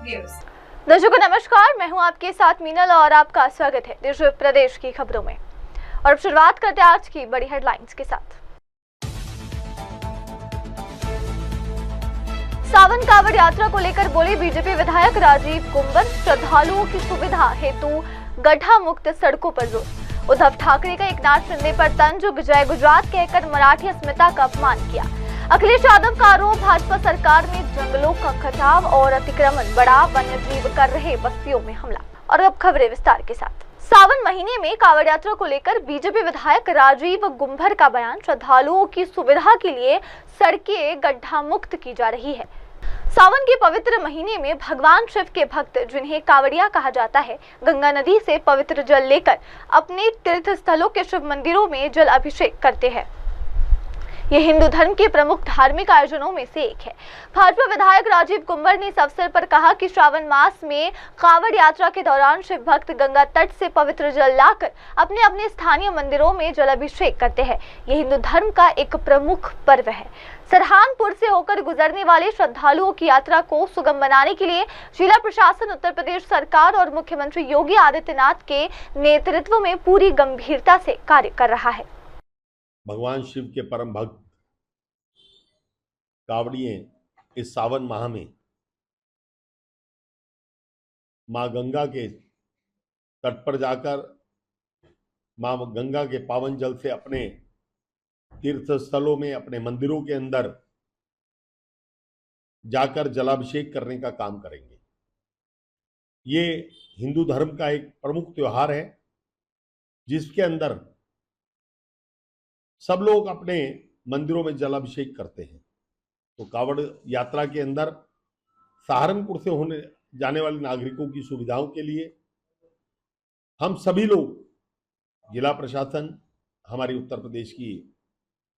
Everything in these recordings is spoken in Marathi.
व्यूअर्स। दर्शकों नमस्कार, मैं हूं आपके साथ मीनल और आपका स्वागत है देश प्रदेश की खबरों में। और अब शुरुआत करते हैं आज की बड़ी हेडलाइंस के साथ। सावन कावड़ यात्रा को लेकर बोले बीजेपी विधायक राजीव कुंवर, श्रद्धालुओं की सुविधा हेतु गड्ढा मुक्त सड़कों पर जोर। उद्धव ठाकरे का एकनाथ शिंदे पर तंज, जय गुजरात कहकर मराठी अस्मिता का अपमान किया। अखिलेश यादव का आरोप, भाजपा सरकार में जंगलों का कटाव और अतिक्रमण बढ़ा, वन्य जीव कर रहे बस्तियों में हमला। और अब खबरें विस्तार के साथ। सावन महीने में कावड़ यात्रा को लेकर बीजेपी विधायक राजीव कुंवर का बयान, श्रद्धालुओं की सुविधा के लिए सड़कें गड्ढा मुक्त की जा रही है। सावन के पवित्र महीने में भगवान शिव के भक्त, जिन्हें कावड़िया कहा जाता है, गंगा नदी से पवित्र जल लेकर अपने तीर्थ स्थलों के शिव मंदिरों में जल अभिषेक करते हैं। यह हिंदू धर्म के प्रमुख धार्मिक आयोजनों में से एक है। भाजपा विधायक राजीव कुंवर ने इस अवसर पर कहा कि श्रावण मास में कावड़ यात्रा के दौरान शिव भक्त गंगा तट से पवित्र जल लाकर अपने अपने स्थानीय मंदिरों में जल अभिषेक करते हैं। यह हिंदू धर्म का एक प्रमुख पर्व है। सरहानपुर से होकर गुजरने वाले श्रद्धालुओं की यात्रा को सुगम बनाने के लिए जिला प्रशासन, उत्तर प्रदेश सरकार और मुख्यमंत्री योगी आदित्यनाथ के नेतृत्व में पूरी गंभीरता से कार्य कर रहा है। भगवान शिव के परम भक्त कावड़िए इस सावन माह में मां गंगा के तट पर जाकर मां गंगा के पावन जल से अपने तीर्थ स्थलों में, अपने मंदिरों के अंदर जाकर जलाभिषेक करने का काम करेंगे। ये हिंदू धर्म का एक प्रमुख त्योहार है, जिसके अंदर सब लोग अपने मंदिरों में जलाभिषेक करते हैं। तो कावड़ यात्रा के अंदर सहारनपुर से होने जाने वाले नागरिकों की सुविधाओं के लिए हम सभी लोग, जिला प्रशासन, हमारी उत्तर प्रदेश की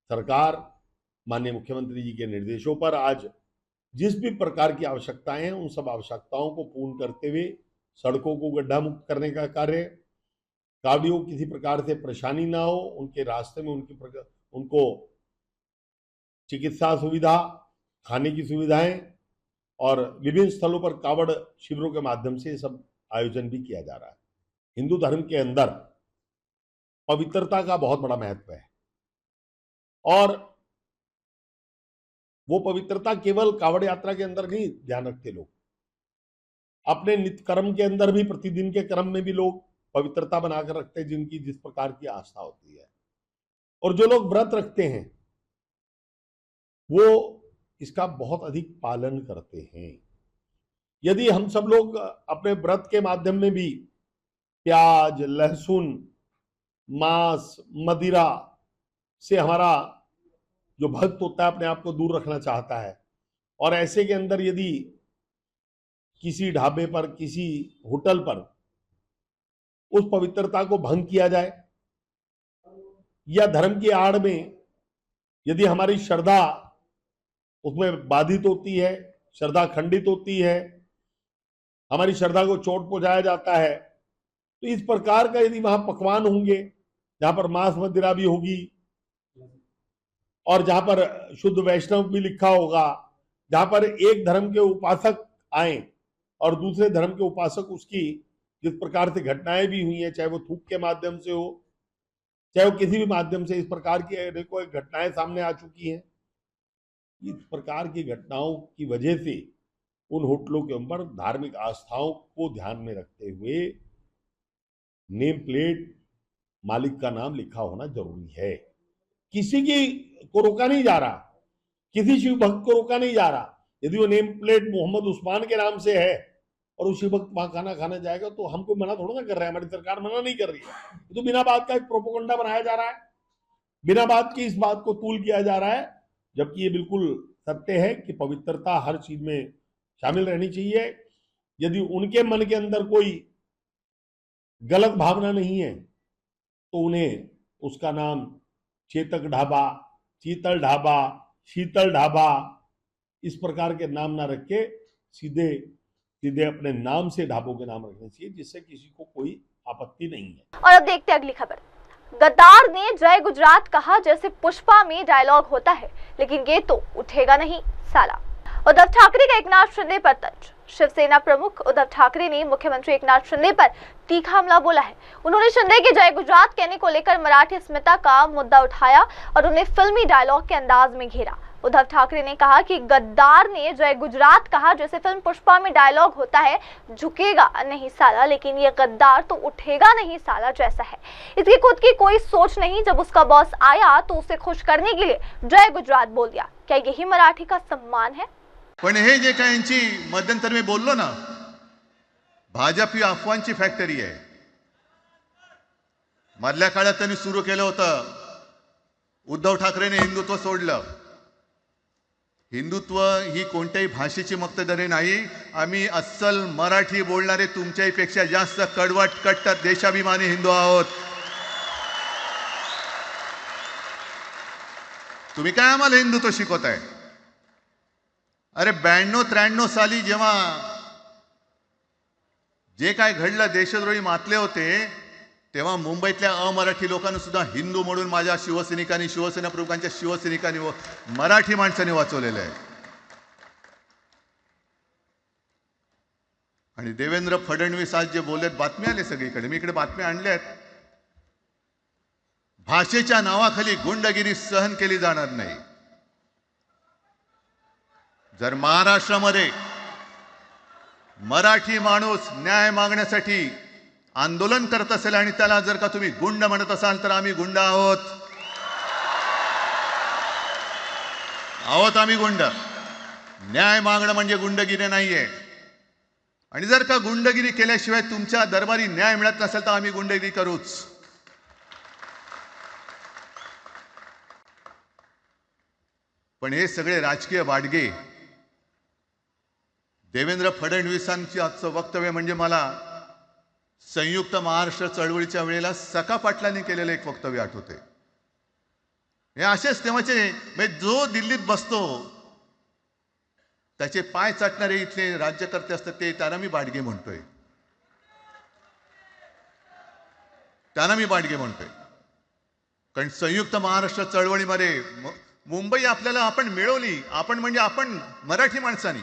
सरकार, माननीय मुख्यमंत्री जी के निर्देशों पर आज जिस भी प्रकार की आवश्यकताएं हैं, उन सब आवश्यकताओं को पूर्ण करते हुए सड़कों को गड्ढा मुक्त करने का कार्य, कावड़ियों किसी प्रकार से परेशानी ना हो, उनके रास्ते में उनको चिकित्सा सुविधा, खाने की सुविधाएं और विभिन्न स्थलों पर कावड़ शिविरों के माध्यम से सब आयोजन भी किया जा रहा है। हिंदू धर्म के अंदर पवित्रता का बहुत बड़ा महत्व है और वो पवित्रता केवल कावड़ यात्रा के अंदर नहीं ध्यान रखते लोग, अपने नित्य कर्म के अंदर भी, प्रतिदिन के कर्म में भी लोग पवित्रता बनाकर रखते हैं, जिनकी जिस प्रकार की आस्था होती है। और जो लोग व्रत रखते हैं वो इसका बहुत अधिक पालन करते हैं। यदि हम सब लोग अपने व्रत के माध्यम में भी प्याज, लहसुन, मांस, मदिरा से हमारा जो भक्त होता है अपने आप को दूर रखना चाहता है, और ऐसे के अंदर यदि किसी ढाबे पर, किसी होटल पर उस पवित्रता को भंग किया जाए, या धर्म की आड़ में यदि हमारी श्रद्धा उसमें बाधित होती है, श्रद्धा खंडित होती है, हमारी श्रद्धा को चोट पहुंचाया जाता है, तो इस प्रकार का यदि वहां पकवान होंगे जहां पर मांस मदिरा भी होगी और जहां पर शुद्ध वैष्णव भी लिखा होगा, जहां पर एक धर्म के उपासक आए और दूसरे धर्म के उपासक उसकी जिस प्रकार से घटनाएं भी हुई हैं, चाहे वो थूक के माध्यम से हो, चाहे वो किसी भी माध्यम से, इस प्रकार की देखो घटनाएं सामने आ चुकी हैं। इस प्रकार की घटनाओं की वजह से उन होटलों के ऊपर धार्मिक आस्थाओं को ध्यान में रखते हुए नेम प्लेट, मालिक का नाम लिखा होना जरूरी है। किसी की को रोका नहीं जा रहा, किसी शिव भक्त को रोका नहीं जा रहा। यदि वो नेम प्लेट मोहम्मद उस्मान के नाम से है और उस शिव भक्त वहां खाना खाने जाएगा तो हमको मना थोड़ा ना कर रहा है, हमारी सरकार मना नहीं कर रही है। तो बिना बात का एक प्रोपोगंडा बनाया जा रहा है, बिना बात की इस बात को तूल किया जा रहा है, जबकि ये बिल्कुल सत्य है कि पवित्रता हर चीज में शामिल रहनी चाहिए। यदि उनके मन के अंदर कोई गलत भावना नहीं है तो उन्हें उसका नाम चेतक ढाबा, शीतल ढाबा, शीतल ढाबा इस प्रकार के नाम ना रख के सीधे सीधे अपने नाम से ढाबों के नाम रखने चाहिए, जिससे किसी को कोई आपत्ति नहीं है। और अब देखते हैं अगली खबर। गद्दार ने जय गुजरात कहा जैसे पुष्पा में डायलॉग होता है, लेकिन ये तो उठेगा नहीं साला। उद्धव ठाकरे का एकनाथ शिंदे पर तंज। शिवसेना प्रमुख उद्धव ठाकरे ने मुख्यमंत्री एकनाथ शिंदे पर तीखा हमला बोला है। उन्होंने शिंदे के जय गुजरात कहने को लेकर मराठी अस्मिता का मुद्दा उठाया और उन्हें फिल्मी डायलॉग के अंदाज में घेरा। उद्धव ठाकरे ने कहा कि गद्दार ने जय गुजरात कहा, जैसे फिल्म पुष्पा में डायलॉग होता है, झुकेगा नहीं साला, लेकिन ये गद्दार तो उठेगा नहीं साला जैसा है। इसकी खुद की कोई सोच नहीं। जब उसका बॉस आया तो उसे खुश करने के लिए जय गुजरात बोल दिया। क्या यही मराठी का सम्मान है? पण हे जे काय यांची मध्यंतर मी बोललो ना, भाजप ही अफवांची फॅक्टरी आहे. मधल्या काळात त्यांनी सुरू केलं होतं. उद्धव ठाकरेने हिंदुत्व सोडलं. हिंदुत्व ही कोणत्याही भाषेची मक्तेदारी नाही. आम्ही अस्सल मराठी बोलणारे तुमच्याही पेक्षा जास्त कडवट कट्टर देशाभिमानी हिंदू आहोत. तुम्ही काय आम्हाला हिंदुत्व शिकवताय? अरे 92-93 साली जेव्हा जे काय घडलं, देशद्रोही मातले होते, तेव्हा मुंबईतल्या अमराठी लोकांना सुद्धा हिंदू म्हणून माझ्या शिवसैनिकांनी, शिवसेना प्रमुखांच्या शिवसैनिकांनी व मराठी माणसांनी वाचवलेलं आहे. आणि देवेंद्र फडणवीस आज जे बोललेत, बातम्या आले सगळीकडे, मी इकडे बातम्या आणल्यात. भाषेच्या नावाखाली गुंडगिरी सहन केली जाणार नाही. जर महाराष्ट्रामध्ये मराठी माणूस न्याय मागण्यासाठी आंदोलन करत असेल आणि त्याला जर का तुम्ही गुंड म्हणत असाल, तर आम्ही गुंड आहोत. आम्ही गुंड. न्याय मागणं म्हणजे गुंडगिरी नाहीये. आणि जर का गुंडगिरी केल्याशिवाय तुमच्या दरबारी न्याय मिळत नसेल, तर आम्ही गुंडगिरी करूच. पण हे सगळे राजकीय वाडगे. देवेंद्र फडणवीसांची आजचं वक्तव्य म्हणजे मला संयुक्त महाराष्ट्र चळवळीच्या वेळेला सखा पाटलांनी केलेलं एक वक्तव्य आठवते. हे असेच तेव्हाचे, म्हणजे जो दिल्लीत बसतो त्याचे पाय चाटणारे इथले राज्यकर्ते असतात, ते त्यांना मी बाडगे म्हणतोय. कारण संयुक्त महाराष्ट्र चळवळीमध्ये मुंबई आपल्याला आपण मिळवली. आपण म्हणजे आपण मराठी माणसांनी.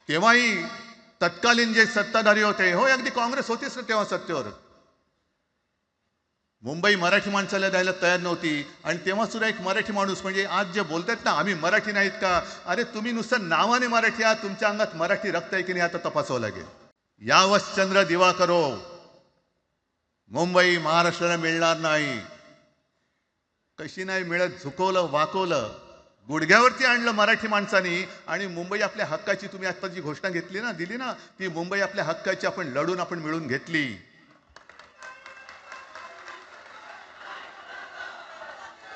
तेव्हाही तत्कालीन जे सत्ताधारी होते, हो अगदी काँग्रेस होतीच ना तेव्हा सत्तेवर, मुंबई मराठी माणसाला द्यायला तयार नव्हती. आणि तेव्हा सुद्धा एक मराठी माणूस, म्हणजे आज जे बोलतात ना आम्ही मराठी नाहीत का, अरे तुम्ही नुसतं नावाने मराठी आहात, तुमच्या अंगात मराठी रक्त आहे की नाही आता तपासावं लागेल. यावश्चंद्र दिवाकरो, मुंबई महाराष्ट्राला मिळणार नाही. कशी नाही मिळत? झुकवलं, वाकवलं, गुडघ्यावरती आणलं मराठी माणसानी. आणि मुंबई आपल्या हक्काची, तुम्ही आता जी घोषणा घेतली ना, दिली ना, ती मुंबई आपल्या हक्काची आपण लढून आपण मिळून घेतली.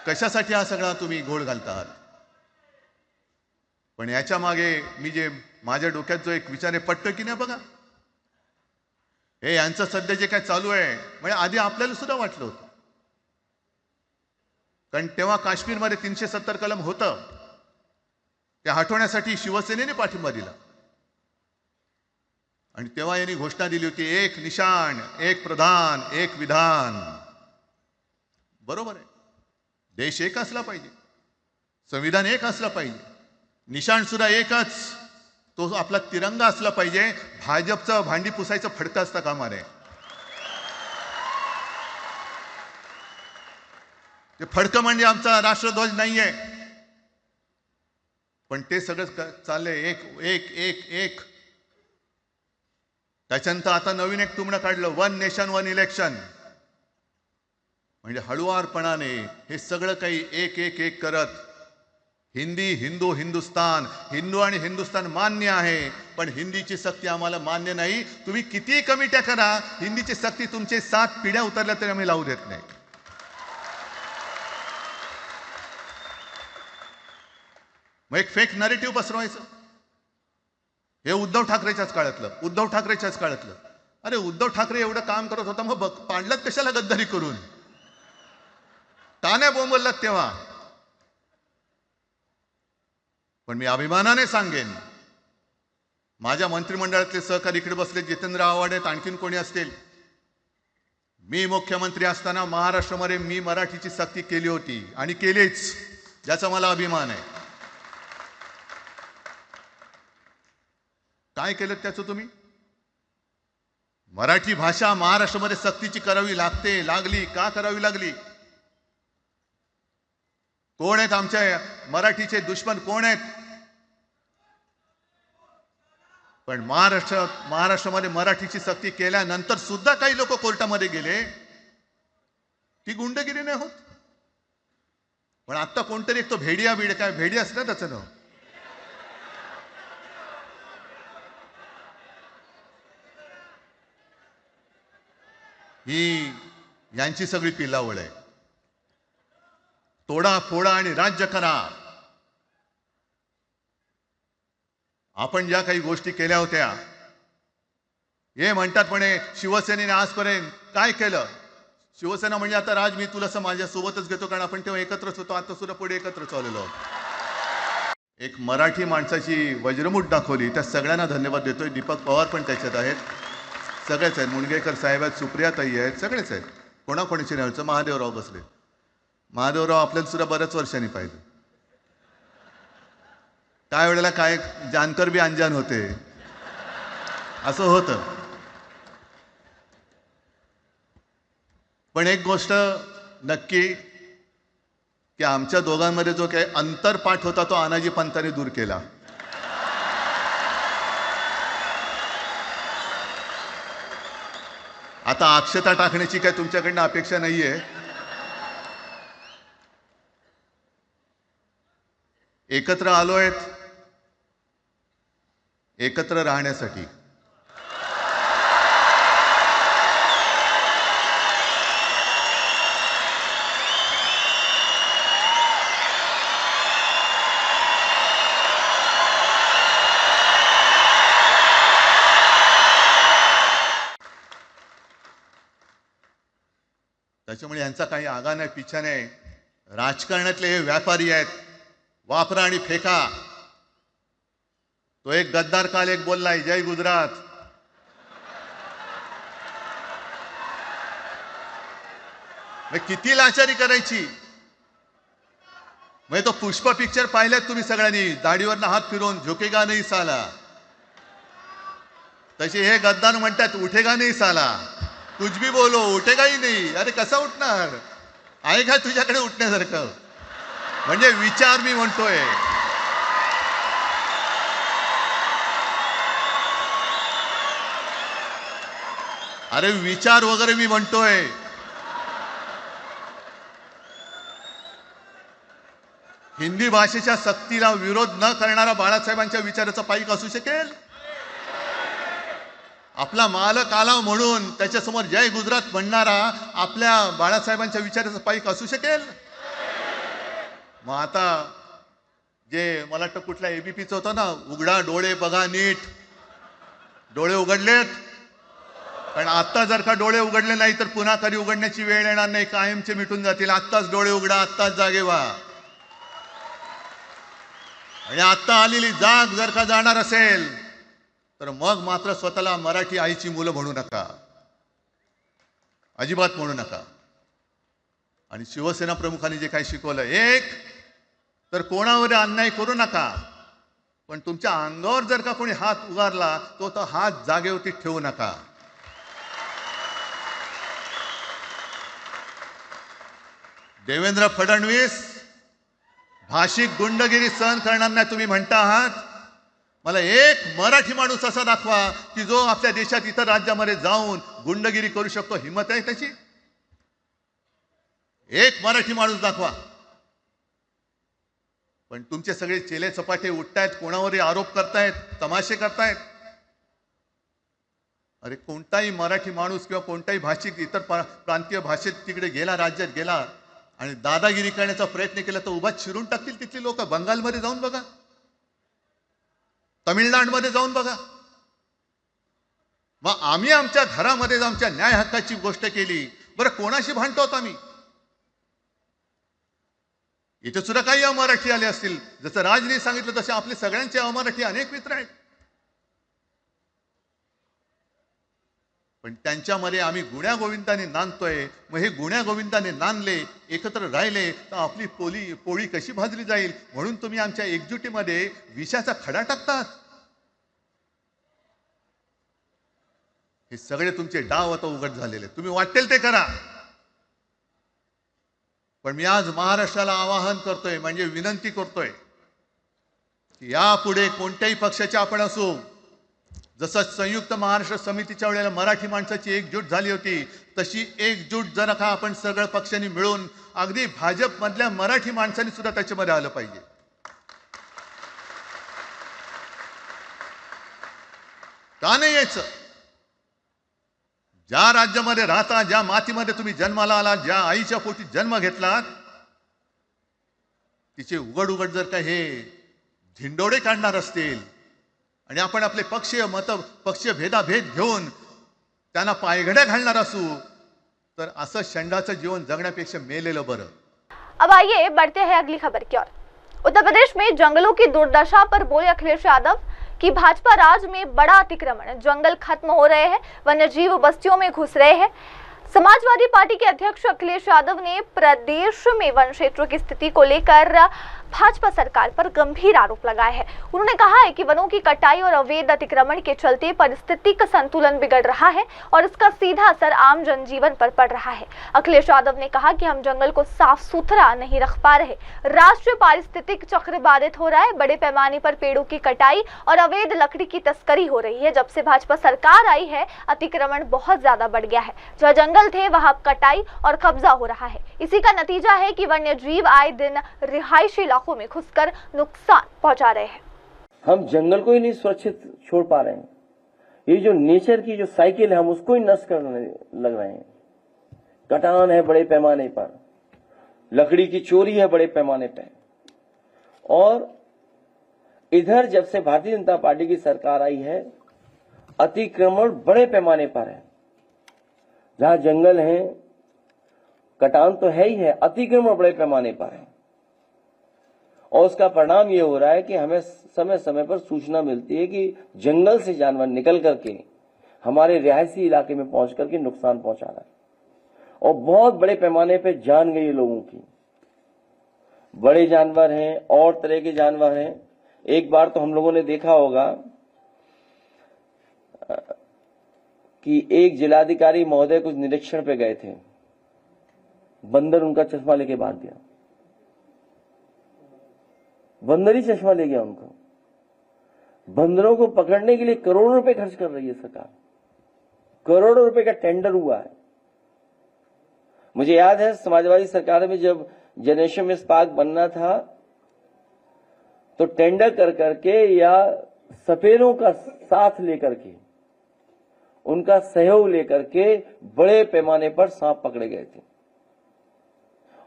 कशासाठी हा सगळा तुम्ही घोळ घालतात? पण याच्या मागे मी जे माझ्या डोक्यात जो एक विचार आहे, पटतो की नाही बघा. हे यांचं सध्या जे काय चालू आहे, म्हणजे आधी आपल्याला सुद्धा वाटलं होतं. कारण तेव्हा काश्मीरमध्ये 370 कलम होतं, ते हटवण्यासाठी शिवसेनेने पाठिंबा दिला. आणि तेव्हा यांनी घोषणा दिली होती, एक निशाण, एक प्रधान, एक विधान. बरोबर आहे. देश एक असला पाहिजे, संविधान एक असलं पाहिजे, निशाण सुद्धा एकच, तो आपला तिरंगा असला पाहिजे. भाजपचं भांडी पुसायचं फडकं असतं कामा नये. ते फडकं म्हणजे आमचा राष्ट्रध्वज नाहीये. पण ते सगळं चाललंय एक एक एक एक. त्याच्यानंतर आता नवीन एक टुमणं काढलं, 1 नेशन 1 इलेक्शन. म्हणजे हळुवारपणाने हे सगळं काही एक एक एक करत, हिंदी, हिंदू, हिंदुस्तान, हिंदू आणि हिंदुस्तान मान्य आहे, पण हिंदीची सक्ती आम्हाला मान्य नाही. तुम्ही किती कमिट्या करा, हिंदीची सक्ती तुमचे 7 पिढ्या उतरल्या तरी आम्ही लावू देत नाही. मग एक फेक नरेटिव्ह पसरवायचं. हे उद्धव ठाकरेच्याच काळातलं. अरे उद्धव ठाकरे एवढं काम करत होता, मग पाडलात कशाला गद्दारी करून? तान्या बोंबललात तेव्हा. पण मी अभिमानाने सांगेन, माझ्या मंत्रिमंडळातले सहकारी इकडे बसले, जितेंद्र आव्हाड आहेत, आणखीन कोणी असतील. मी मुख्यमंत्री असताना महाराष्ट्रामध्ये मी मराठीची सक्ती केली होती आणि केलीच. ज्याचा मला अभिमान आहे. काय केलं त्याचं तुम्ही? मराठी भाषा महाराष्ट्रामध्ये सक्तीची करावी लागली. का करावी लागली? कोण आहेत आमच्या मराठीचे दुश्मन? कोण आहेत? पण महाराष्ट्रामध्ये मराठीची सक्ती केल्यानंतर सुद्धा काही लोक कोर्टामध्ये गेले. ती गुंडगिरी नाही होत. पण आता कोणतरी एक तो भेडिया काय भेडिया असतं ना त्याचं नाव, ही यांची सगळी पिल्लावळ आहे. तोडा फोडा आणि राज्य करा. आपण ज्या काही गोष्टी केल्या होत्या, हे म्हणतात म्हणे शिवसेनेने आजपर्यंत काय केलं? शिवसेना म्हणजे आता राज मी तुला माझ्या सोबतच घेतो, कारण आपण तेव्हा एकत्रच होतो. आता सुद्धा पुढे एकत्र चाललेलो आहोत. एक मराठी माणसाची वज्रमूठ दाखवली. त्या सगळ्यांना धन्यवाद देतोय. दीपक पवार पण त्याच्यात आहेत, सगळेच आहेत. मुणगेकर साहेब आहेत, सुप्रियाताई आहेत, सगळेच आहेत. कोणाकोणाची नाही. महादेवराव बसले. महादेवराव आपल्याला सुद्धा बऱ्याच वर्षांनी पाहिजे. काय वेळेला काय जानकर बी अनजान होते, असं होतं. पण एक गोष्ट नक्की की आमच्या दोघांमध्ये जो काही अंतरपाठ होता तो अनाजी पंतांनी दूर केला. आता अक्षता टाकण्याची काय तुमच्याकडनं अपेक्षा नाहीये. एकत्र आलोय एकत्र राहण्यासाठी. त्याच्यामुळे यांचा काही आगा नाही, पिछा नाही. राजकारणातले हे व्यापारी आहेत. वापरा आणि फेका. तो एक गद्दार काल एक बोललाय, जय गुजरात. मग किती लाचारी करायची? मग तो पुष्पा पिक्चर पाहिल्यात तुम्ही सगळ्यांनी, दाढीवरनं हात फिरवून झुकेगा नाही साला. तसे हे गद्दार म्हणतात उठेगा नाही साला. कुछ भी बोलो उठेगाही नाही. अरे कसा उठणार? आहे का तुझ्याकडे उठण्यासारखं? म्हणजे विचार मी म्हणतोय. अरे विचार वगैरे मी म्हणतोय. हिंदी भाषेच्या सक्तीला विरोध न करणारा बाळासाहेबांच्या विचाराचा पाईक असू शकेल? आपला मालक आला म्हणून त्याच्यासमोर जय गुजरात म्हणणारा आपल्या बाळासाहेबांच्या विचाराचा पाईक असू शकेल? मग आता जे मला वाटतं कुठल्या एबीपीचं होतं ना, उघडा डोळे बघा नीट. डोळे उघडलेत? पण आता जर का डोळे उघडले नाही तर पुन्हा कधी उघडण्याची वेळ येणार नाही, कायमचे मिटून जातील. आत्ताच डोळे उघडा, आत्ताच जागे व्हा. आणि आत्ता आलेली जाग जर का जाणार असेल तर मग मात्र स्वतःला मराठी आईची मुलं म्हणू नका, अजिबात म्हणू नका. आणि शिवसेना प्रमुखांनी जे काही शिकवलं, एक तर कोणावर अन्याय करू नका, पण तुमच्या अंगावर जर का कोणी हात उगारला तो हात जागेवरती ठेवू नका. देवेंद्र फडणवीस भाषिक गुंडगिरी सहन करणार नाही तुम्ही म्हणता आहात. मला एक मराठी माणूस असा दाखवा की जो आपल्या देशात इतर राज्यामध्ये जाऊन गुंडगिरी करू शकतो. हिम्मत आहे त्याची? एक मराठी माणूस दाखवा. पण तुमचे सगळे चेले चपाटे उठतायत, कोणावरही आरोप करतायत, तमाशे करतायत. अरे कोणताही मराठी माणूस किंवा कोणताही भाषिक इतर प्रांतीय भाषेत तिकडे गेला, राज्यात गेला आणि दादागिरी करण्याचा प्रयत्न केला तर उभा चिरून टाकतील तिथली लोक. बंगालमध्ये जाऊन बघा, तमिळनाडूमध्ये जाऊन बघा. मग आम्ही आमच्या घरामध्ये आमच्या न्याय हक्काची गोष्ट केली, बरं कोणाशी भांडतो आम्ही? इथे सुद्धा काही अमराठी आले असतील, जसं राजने सांगितलं तसे आपले सगळ्यांचे अमराठी अनेक मित्र आहेत. पण त्यांच्यामध्ये आम्ही गुण्यागोविंदाने नांदतोय. मग हे गुण्यागोविंदाने नांदले, एकत्र राहिले तर आपली पोळी कशी भाजली जाईल? म्हणून तुम्ही आमच्या एकजुटीमध्ये विषाचा खडा टाकतात. हे सगळे तुमचे डाव आता उघड झालेले. तुम्ही वाटेल ते करा, पण मी आज महाराष्ट्राला आवाहन करतोय, म्हणजे विनंती करतोय की यापुढे कोणत्याही पक्षाचे आपण असो, जसं संयुक्त महाराष्ट्र समितीच्या वेळेला मराठी माणसाची एकजूट झाली होती, तशी एकजूट जर का आपण सगळ्या पक्षांनी मिळून, अगदी भाजप मधल्या मराठी माणसांनी सुद्धा त्याच्यामध्ये आलं पाहिजे. का नाही यायचं? ज्या राज्यामध्ये राहता, ज्या मातीमध्ये तुम्ही जन्माला आलात, ज्या आईच्या पोटी जन्म घेतलात, तिचे उघड उघड जर का हे धिंडोडे काढणार असतील आणि आपण आपले पक्षीय भेदाभेद घेऊन त्यांना पायघड्या घालणार असू, तर असं षंडाचं जीवन जगण्यापेक्षा मेलेलं बरं. अब आइए बढ़ते हैं अगली खबर की ओर। उत्तर प्रदेश में जंगलों की दुर्दशा पर बोले अखिलेश यादव कि भाजपा राज में बड़ा अतिक्रमण, जंगल खत्म हो रहे हैं, वन्यजीव बस्तियों में घुस रहे हैं। समाजवादी पार्टी के अध्यक्ष अखिलेश यादव ने प्रदेश में वन क्षेत्रों की स्थिति को लेकर भाजपा सरकार पर गंभीर आरोप लगाए हैं। उन्होंने कहा है कि वनों की कटाई और अवैध अतिक्रमण के चलते पारिस्थितिक संतुलन बिगड़ रहा है और इसका सीधा असर आम जनजीवन पर पड़ रहा है। अखिलेश यादव ने कहा कि हम जंगल को साफ सुथरा नहीं रख पा रहे, राष्ट्रीय पारिस्थितिक चक्र बाधित हो रहा है, बड़े पैमाने पर पेड़ों की कटाई और अवैध लकड़ी की तस्करी हो रही है। जब से भाजपा सरकार आई है, अतिक्रमण बहुत ज्यादा बढ़ गया है। जहाँ जंगल थे वहां कटाई और कब्जा हो रहा है। इसी का नतीजा है कि वन्य जीव आए दिन रिहायशी इलाकों में घुसकर नुकसान पहुंचा रहे हैं। हम जंगल को ही नहीं सुरक्षित छोड़ पा रहे हैं। ये जो नेचर की जो साइकिल है, हम उसको ही नष्ट करने लग रहे हैं। कटान है बड़े पैमाने पर, लकड़ी की चोरी है बड़े पैमाने पर, और इधर जब से भारतीय जनता पार्टी की सरकार आई है, अतिक्रमण बड़े पैमाने पर है। जहां जंगल है, कटान तो है ही है, अतिक्रमण बड़े पैमाने पर है। और उसका परिणाम ये हो रहा है कि हमें समय समय पर सूचना मिलती है कि जंगल से जानवर निकल करके हमारे रिहायशी इलाके में पहुंच करके नुकसान पहुंचा रहा है, और बहुत बड़े पैमाने पे जान गई है लोगों की। बड़े जानवर हैं और तरह के जानवर हैं। एक बार तो हम लोगों ने देखा होगा कि एक जिलाधिकारी महोदय कुछ निरीक्षण पे गए थे, बंदर उनका चश्मा लेके भाग गया। बंदर ही चश्मा ले गया उनको। बंदरों को पकड़ने के लिए करोड़ों रुपए खर्च कर रही है सरकार, करोड़ों रुपए का टेंडर हुआ है। मुझे याद है समाजवादी सरकार में जब जनरेशन में पार्क बनना था, तो टेंडर कर करके या सपेरों का साथ लेकर के, उनका सहयोग लेकर के बड़े पैमाने पर सांप पकड़े गए थे,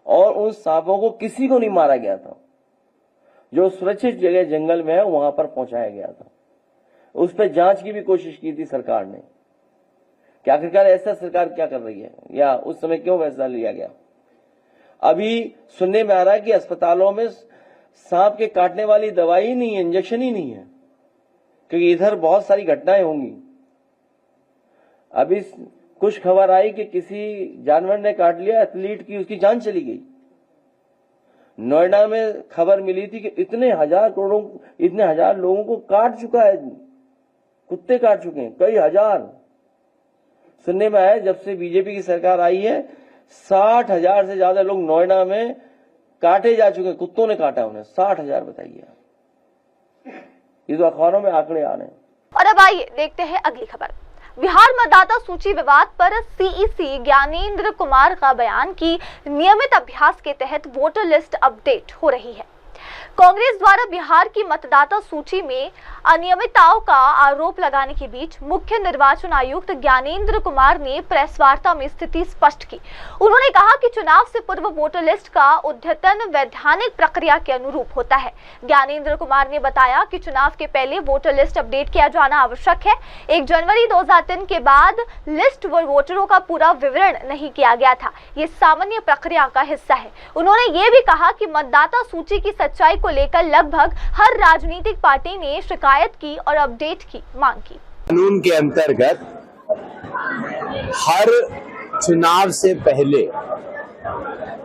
और उन सांपों को किसी को नहीं मारा गया था। जो सुरक्षित जगह जंगल में है वहां पर पहुंचाया गया था। उस पर जांच की भी कोशिश की थी सरकार ने कि आखिरकार ऐसा सरकार क्या कर रही है, या उस समय क्यों फैसला लिया गया। अभी सुनने में आ रहा है कि अस्पतालों में सांप के काटने वाली दवाई ही नहीं है, इंजेक्शन ही नहीं है, क्योंकि इधर बहुत सारी घटनाएं होंगी। अभी कुछ खबर आई कि किसी जानवर ने काट लिया एथलीट की, उसकी जान चली गई। नोएडा में खबर मिली थी कि इतने हजार लोगों को काट चुका है, कुत्ते काट चुके हैं, कई हजार। सुनने में आया जब से बीजेपी की सरकार आई है, 60,000 से ज्यादा लोग नोएडा में काटे जा चुके हैं, कुत्तों ने काटा उन्हें। 60,000 बताइए, ये तो अखबारों में आंकड़े आ रहे हैं। और अब आइए देखते हैं अगली खबर। बिहार मतदाता सूची विवाद पर सीईसी ज्ञानेंद्र कुमार का बयान कि नियमित अभ्यास के तहत वोटर लिस्ट अपडेट हो रही है। कांग्रेस द्वारा बिहार की मतदाता सूची में अनियमितताओं का आरोप लगाने के बीच मुख्य निर्वाचन आयुक्त ज्ञानेंद्र कुमार ने प्रेस वार्ता में स्थिति स्पष्ट की। उन्होंने कहा कि चुनाव से पूर्व वोटर लिस्ट का अद्यतन वैधानिक प्रक्रिया के अनुरूप होता है। ज्ञानेंद्र कुमार ने बताया कि चुनाव के पहले वोटर लिस्ट अपडेट किया जाना आवश्यक है। 1 जनवरी 2003 के बाद लिस्ट व वोटरों का पूरा विवरण नहीं किया गया था, ये सामान्य प्रक्रिया का हिस्सा है। उन्होंने ये भी कहा कि मतदाता सूची की सच्चाई को लेकर लगभग हर राजनीतिक पार्टी ने शिकायत की और अपडेट की मांग की। कानून के अंतर्गत हर चुनाव से पहले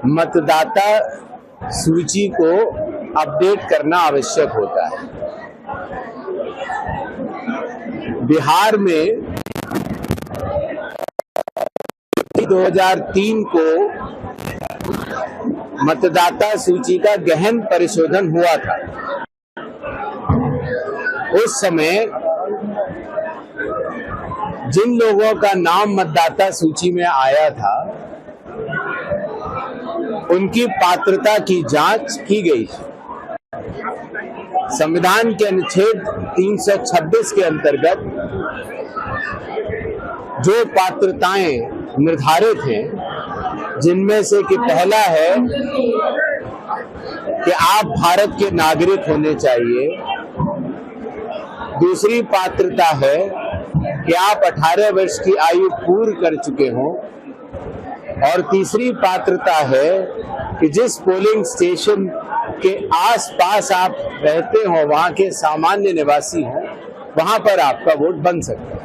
मतदाता सूची को अपडेट करना आवश्यक होता है। बिहार में 2003 को मतदाता सूची का गहन परिशोधन हुआ था। उस समय जिन लोगों का नाम मतदाता सूची में आया था उनकी पात्रता की जांच की गई। संविधान के अनुच्छेद 326 के अंतर्गत जो पात्रताएं निर्धारित हैं, जिनमें से कि पहला है कि आप भारत के नागरिक होने चाहिए, दूसरी पात्रता है कि आप 18 वर्ष की आयु पूर्ण कर चुके हों, और तीसरी पात्रता है कि जिस पोलिंग स्टेशन के आसपास आप रहते हो, वहां के सामान्य निवासी हो, वहां पर आपका वोट बन सकता है।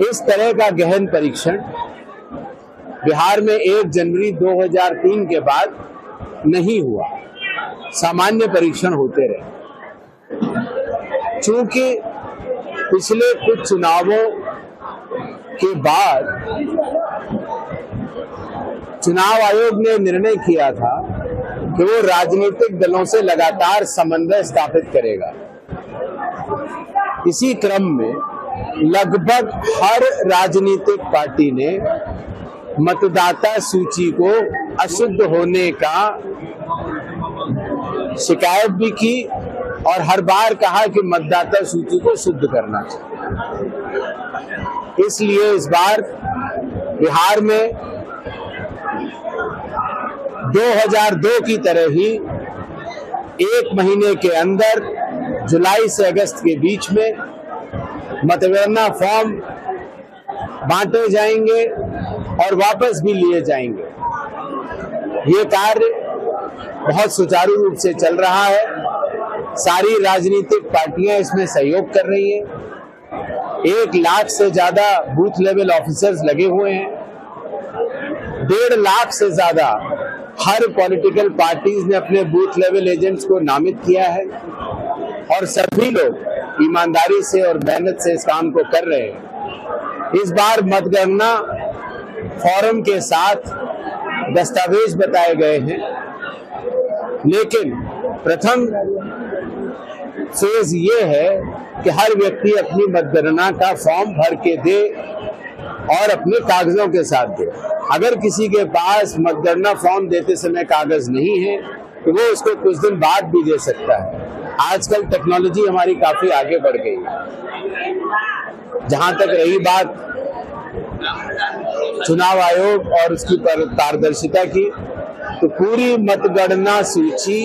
इस तरह का गहन परीक्षण बिहार में 1 जनवरी 2003 के बाद नहीं हुआ। सामान्य परीक्षण होते रहे। चूंकि पिछले कुछ चुनावों के बाद चुनाव आयोग ने निर्णय किया था कि वो राजनीतिक दलों से लगातार समन्वय स्थापित करेगा। इसी क्रम में लगभग हर राजनीतिक पार्टी ने मतदाता सूची को अशुद्ध होने का शिकायत भी की और हर बार कहा कि मतदाता सूची को शुद्ध करना चाहिए। इसलिए इस बार बिहार में 2002 की तरह ही 1 महीने के अंदर जुलाई से अगस्त के बीच में मतगणना फॉर्म बांटे जाएंगे और वापस भी लिए जाएंगे। ये कार्य बहुत सुचारू रूप से चल रहा है। सारी राजनीतिक पार्टियां इसमें सहयोग कर रही हैं। 1 लाख से ज्यादा बूथ लेवल ऑफिसर्स लगे हुए हैं। 1.5 लाख से ज्यादा हर पॉलिटिकल पार्टीज ने अपने बूथ लेवल एजेंट्स को नामित किया है और सभी लोग ईमानदारी से और मेहनत से इस काम को कर रहे हैं। इस बार मतगणना फॉर्म के साथ दस्तावेज बताए गए हैं, लेकिन प्रथम फेज ये है कि हर व्यक्ति अपनी मतगणना का फॉर्म भर के दे और अपने कागजों के साथ दे। अगर किसी के पास मतगणना फॉर्म देते समय कागज नहीं है तो वो उसको कुछ दिन बाद भी दे सकता है। आजकल टेक्नोलॉजी हमारी काफी आगे बढ़ गई है। जहां तक रही बात चुनाव आयोग और उसकी पारदर्शिता की, तो पूरी मतगणना सूची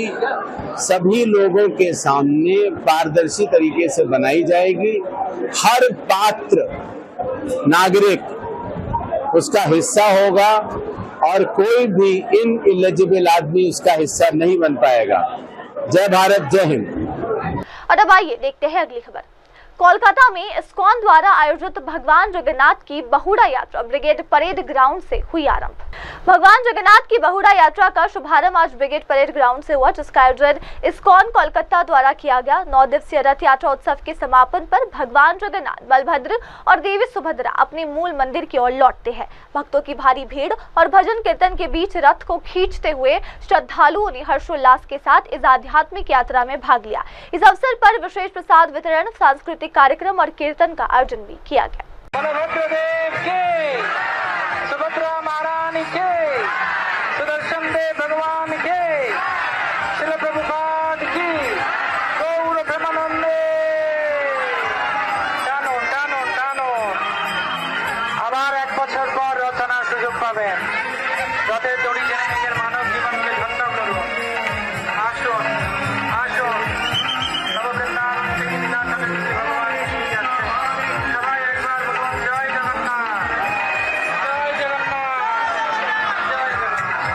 सभी लोगों के सामने पारदर्शी तरीके से बनाई जाएगी। हर पात्र नागरिक उसका हिस्सा होगा और कोई भी इनएलिजिबल आदमी उसका हिस्सा नहीं बन पाएगा। जय भारत, जय हिंद। और अब आइए देखते हैं अगली खबर। कोलकाता में इस्कॉन द्वारा आयोजित भगवान जगन्नाथ की बहुड़ा यात्रा ब्रिगेड परेड ग्राउंड से हुई आरंभ। भगवान जगन्नाथ की बहुड़ा यात्रा का शुभारंभ आज ब्रिगेड परेड ग्राउंड से हुआ, जिसका आयोजन इस्कॉन कोलकाता द्वारा किया गया। 9 दिवसीय रथ यात्रा उत्सव के समापन पर भगवान जगन्नाथ, बलभद्र और देवी सुभद्रा अपने मूल मंदिर की ओर लौटते हैं। भक्तों की भारी भीड़ और भजन कीर्तन के बीच रथ को खींचते हुए श्रद्धालुओं ने हर्षोल्लास के साथ इस आध्यात्मिक यात्रा में भाग लिया। इस अवसर पर विशेष प्रसाद वितरण, सांस्कृतिक कार्यक्रम और कीर्तन का आयोजन भी किया गया। बलभद्र देव के, सुभद्रा महारानी के, सुदर्शन देव भगवान के, शिल प्रभुपाद की, गौर प्रेमानंदे। টানো টানো টানো, আবার 1 বছর পর রচনার সুযোগ পাবেন। রথের দড়ি টেনে নিজের মানব জীবনকে ধন্য করুন। আসুন আসুন, নববৃন্দাবন থেকে লীলাখাতে শ্রী ভগবান এসে যাচ্ছে। সবাই একবার বলুন জয় জগন্নাথ, জয় জগন্নাথ, জয় জগন্নাথ।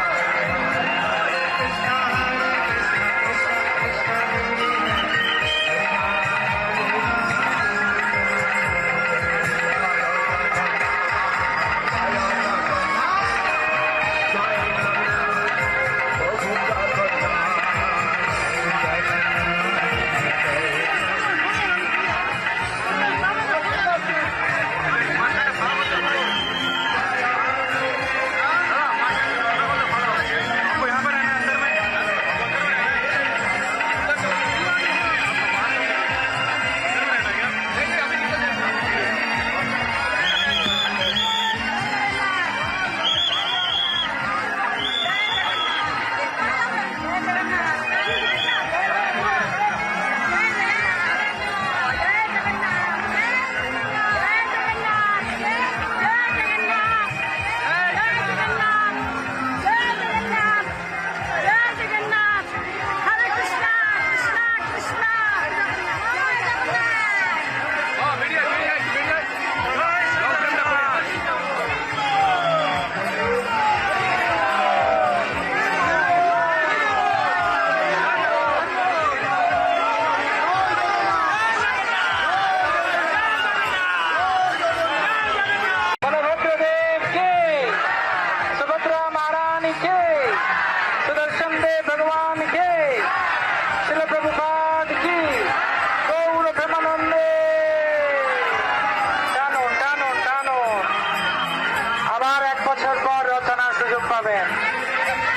পাবেন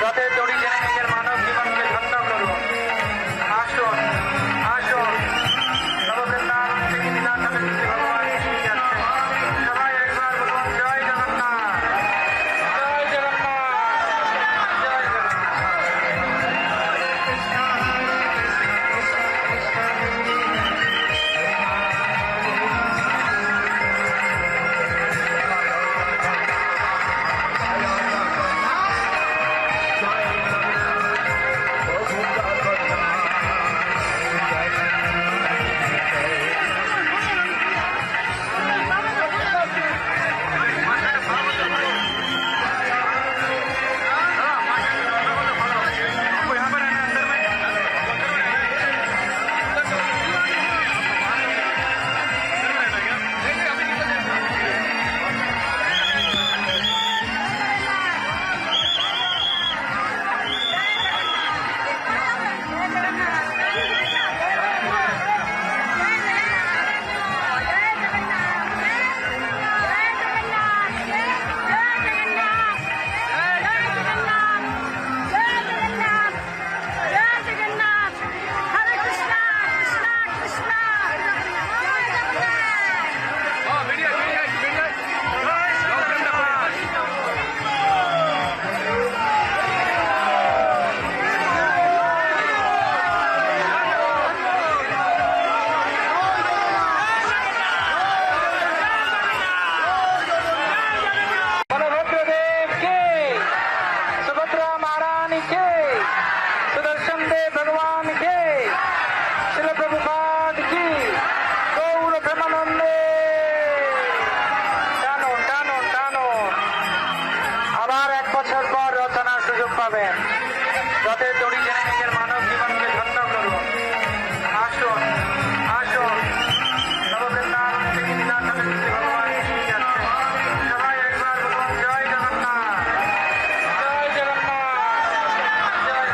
রথের দড়ি টেনে নিজের মানব জীবনকে ধন্য করুন। আসুন আসুন নববৃন্দাবন থেকে নীলাচলে শ্রী ভগবান এসে যাচ্ছেন। সবাই একবার বলুন জয় জগন্নাথ, জয় জগন্নাথ, জয় জগন্নাথ। পাবেন রথের দড়ি টেনে নিজের মানব জীবনকে ধন্য করুন। আসুন আসুন নববৃন্দাবন থেকে নীলাচলে শ্রী ভগবান এসে যাচ্ছেন। সবাই একবার বলুন জয় জগন্নাথ, জয় জগন্নাথ, জয়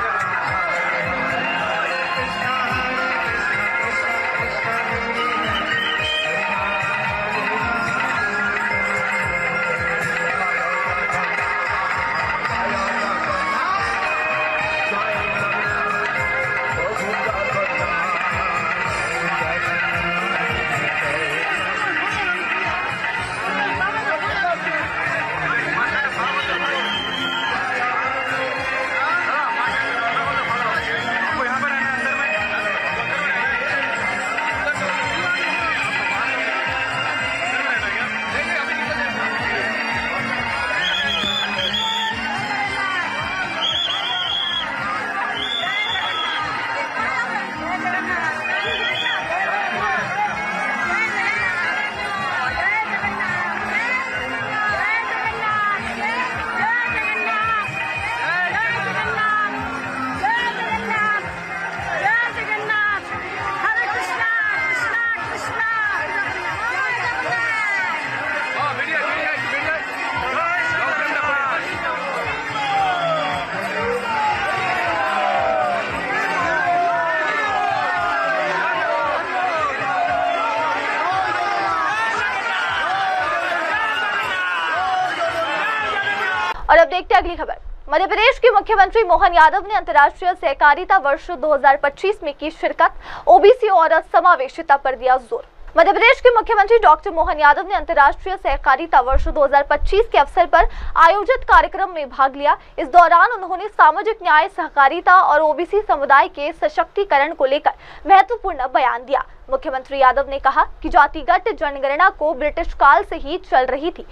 और अब देखते हैं अगली खबर। मध्य प्रदेश के मुख्यमंत्री मोहन यादव ने अंतर्राष्ट्रीय सहकारिता वर्ष 2025 में की शिरकत, ओबीसी और समावेशिता पर दिया जोर। मध्य प्रदेश के मुख्यमंत्री डॉक्टर मोहन यादव ने अंतर्राष्ट्रीय सहकारिता वर्ष 2025 के अवसर पर आयोजित कार्यक्रम में भाग लिया। इस दौरान उन्होंने सामाजिक न्याय, सहकारिता और ओबीसी समुदाय के सशक्तिकरण को लेकर महत्वपूर्ण बयान दिया। मुख्यमंत्री यादव ने कहा कि जातिगत जनगणना को ब्रिटिश काल से ही चल रही थी,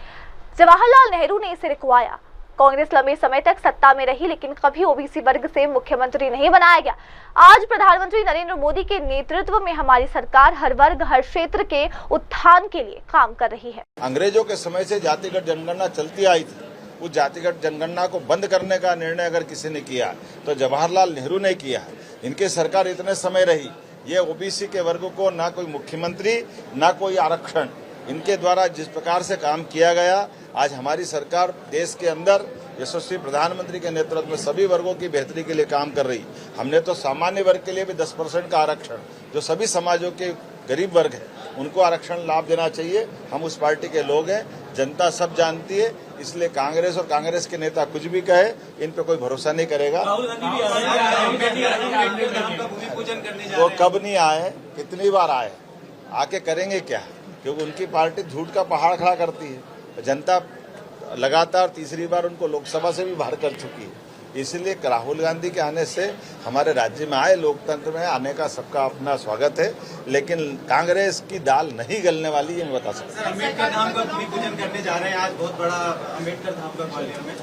जवाहरलाल नेहरू ने इसे रुकवाया। कांग्रेस लंबे समय तक सत्ता में रही, लेकिन कभी ओबीसी वर्ग से मुख्यमंत्री नहीं बनाया गया। आज प्रधानमंत्री नरेंद्र मोदी के नेतृत्व में हमारी सरकार हर वर्ग, हर क्षेत्र के उत्थान के लिए काम कर रही है। अंग्रेजों के समय से जातिगत जनगणना चलती आई थी। उस जातिगत जनगणना को बंद करने का निर्णय अगर किसी ने किया तो जवाहरलाल नेहरू ने किया। इनकी सरकार इतने समय रही, ये ओबीसी के वर्ग को ना कोई मुख्यमंत्री ना कोई आरक्षण, इनके द्वारा जिस प्रकार से काम किया गया, आज हमारी सरकार देश के अंदर यशस्वी प्रधानमंत्री के नेतृत्व में सभी वर्गों की बेहतरी के लिए काम कर रही। हमने तो सामान्य वर्ग के लिए भी 10% का आरक्षण, जो सभी समाजों के गरीब वर्ग है उनको आरक्षण लाभ देना चाहिए। हम उस पार्टी के लोग हैं जनता सब जानती है, इसलिए कांग्रेस और कांग्रेस के नेता कुछ भी कहे, इन पे कोई भरोसा नहीं करेगा। वो कब नहीं आए, कितनी बार आए, आके करेंगे क्या? क्योंकि उनकी पार्टी झूठ का पहाड़ खड़ा करती है। जनता लगातार तीसरी बार उनको लोकसभा से भी बाहर कर चुकी है। इसलिए राहुल गांधी के आने से हमारे राज्य में आए, लोकतंत्र में आने का सबका अपना स्वागत है, लेकिन कांग्रेस की दाल नहीं गलने वाली, ये मैं बता सकता हूँ। अम्बेडकर धाम का भूमि पूजन करने जा रहे हैं आज, बहुत बड़ा अम्बेडकर धाम का ग्वालियर में।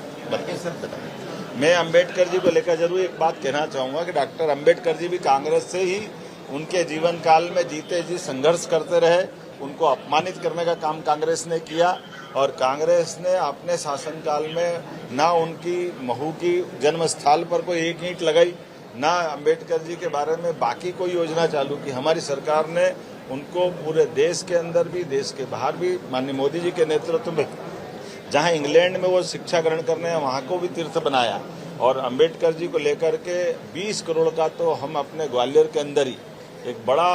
मैं अम्बेडकर जी को लेकर जरूर एक बात कहना चाहूंगा कि डॉक्टर अम्बेडकर जी भी कांग्रेस से ही उनके जीवन काल में जीते जी संघर्ष करते रहे। उनको अपमानित करने का काम कांग्रेस ने किया और कांग्रेस ने अपने शासनकाल में ना उनकी महू की जन्म स्थल पर कोई एक ईंट लगाई, ना अम्बेडकर जी के बारे में बाकी कोई योजना चालू की। हमारी सरकार ने उनको पूरे देश के अंदर भी, देश के बाहर भी, माननीय मोदी जी के नेतृत्व में जहां इंग्लैंड में वो शिक्षा ग्रहण करने वहां को भी तीर्थ बनाया। और अम्बेडकर जी को लेकर के 20 करोड़ का तो हम अपने ग्वालियर के अंदर ही एक बड़ा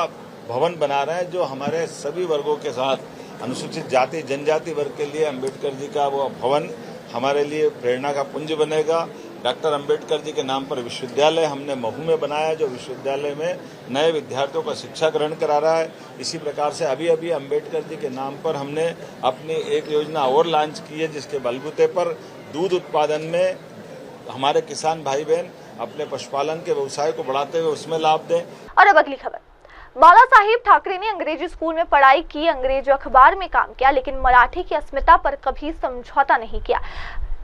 भवन बना रहे हैं, जो हमारे सभी वर्गों के साथ अनुसूचित जाति जनजाति वर्ग के लिए अम्बेडकर जी का वो भवन हमारे लिए प्रेरणा का पुंज बनेगा। डॉक्टर अम्बेडकर जी के नाम पर विश्वविद्यालय हमने महू में बनाया, जो विश्वविद्यालय में नए विद्यार्थियों को शिक्षा ग्रहण करा रहा है। इसी प्रकार से अभी अभी अम्बेडकर जी के नाम पर हमने अपनी एक योजना और लॉन्च की है, जिसके बलबूते पर दूध उत्पादन में हमारे किसान भाई बहन अपने पशुपालन के व्यवसाय को बढ़ाते हुए उसमें लाभ दें। और अब अगली खबर। बाला साहिब ठाकरे ने अंग्रेजी स्कूल में पढ़ाई की, अंग्रेजी अखबार में काम किया, लेकिन मराठी की अस्मिता पर कभी समझौता नहीं किया।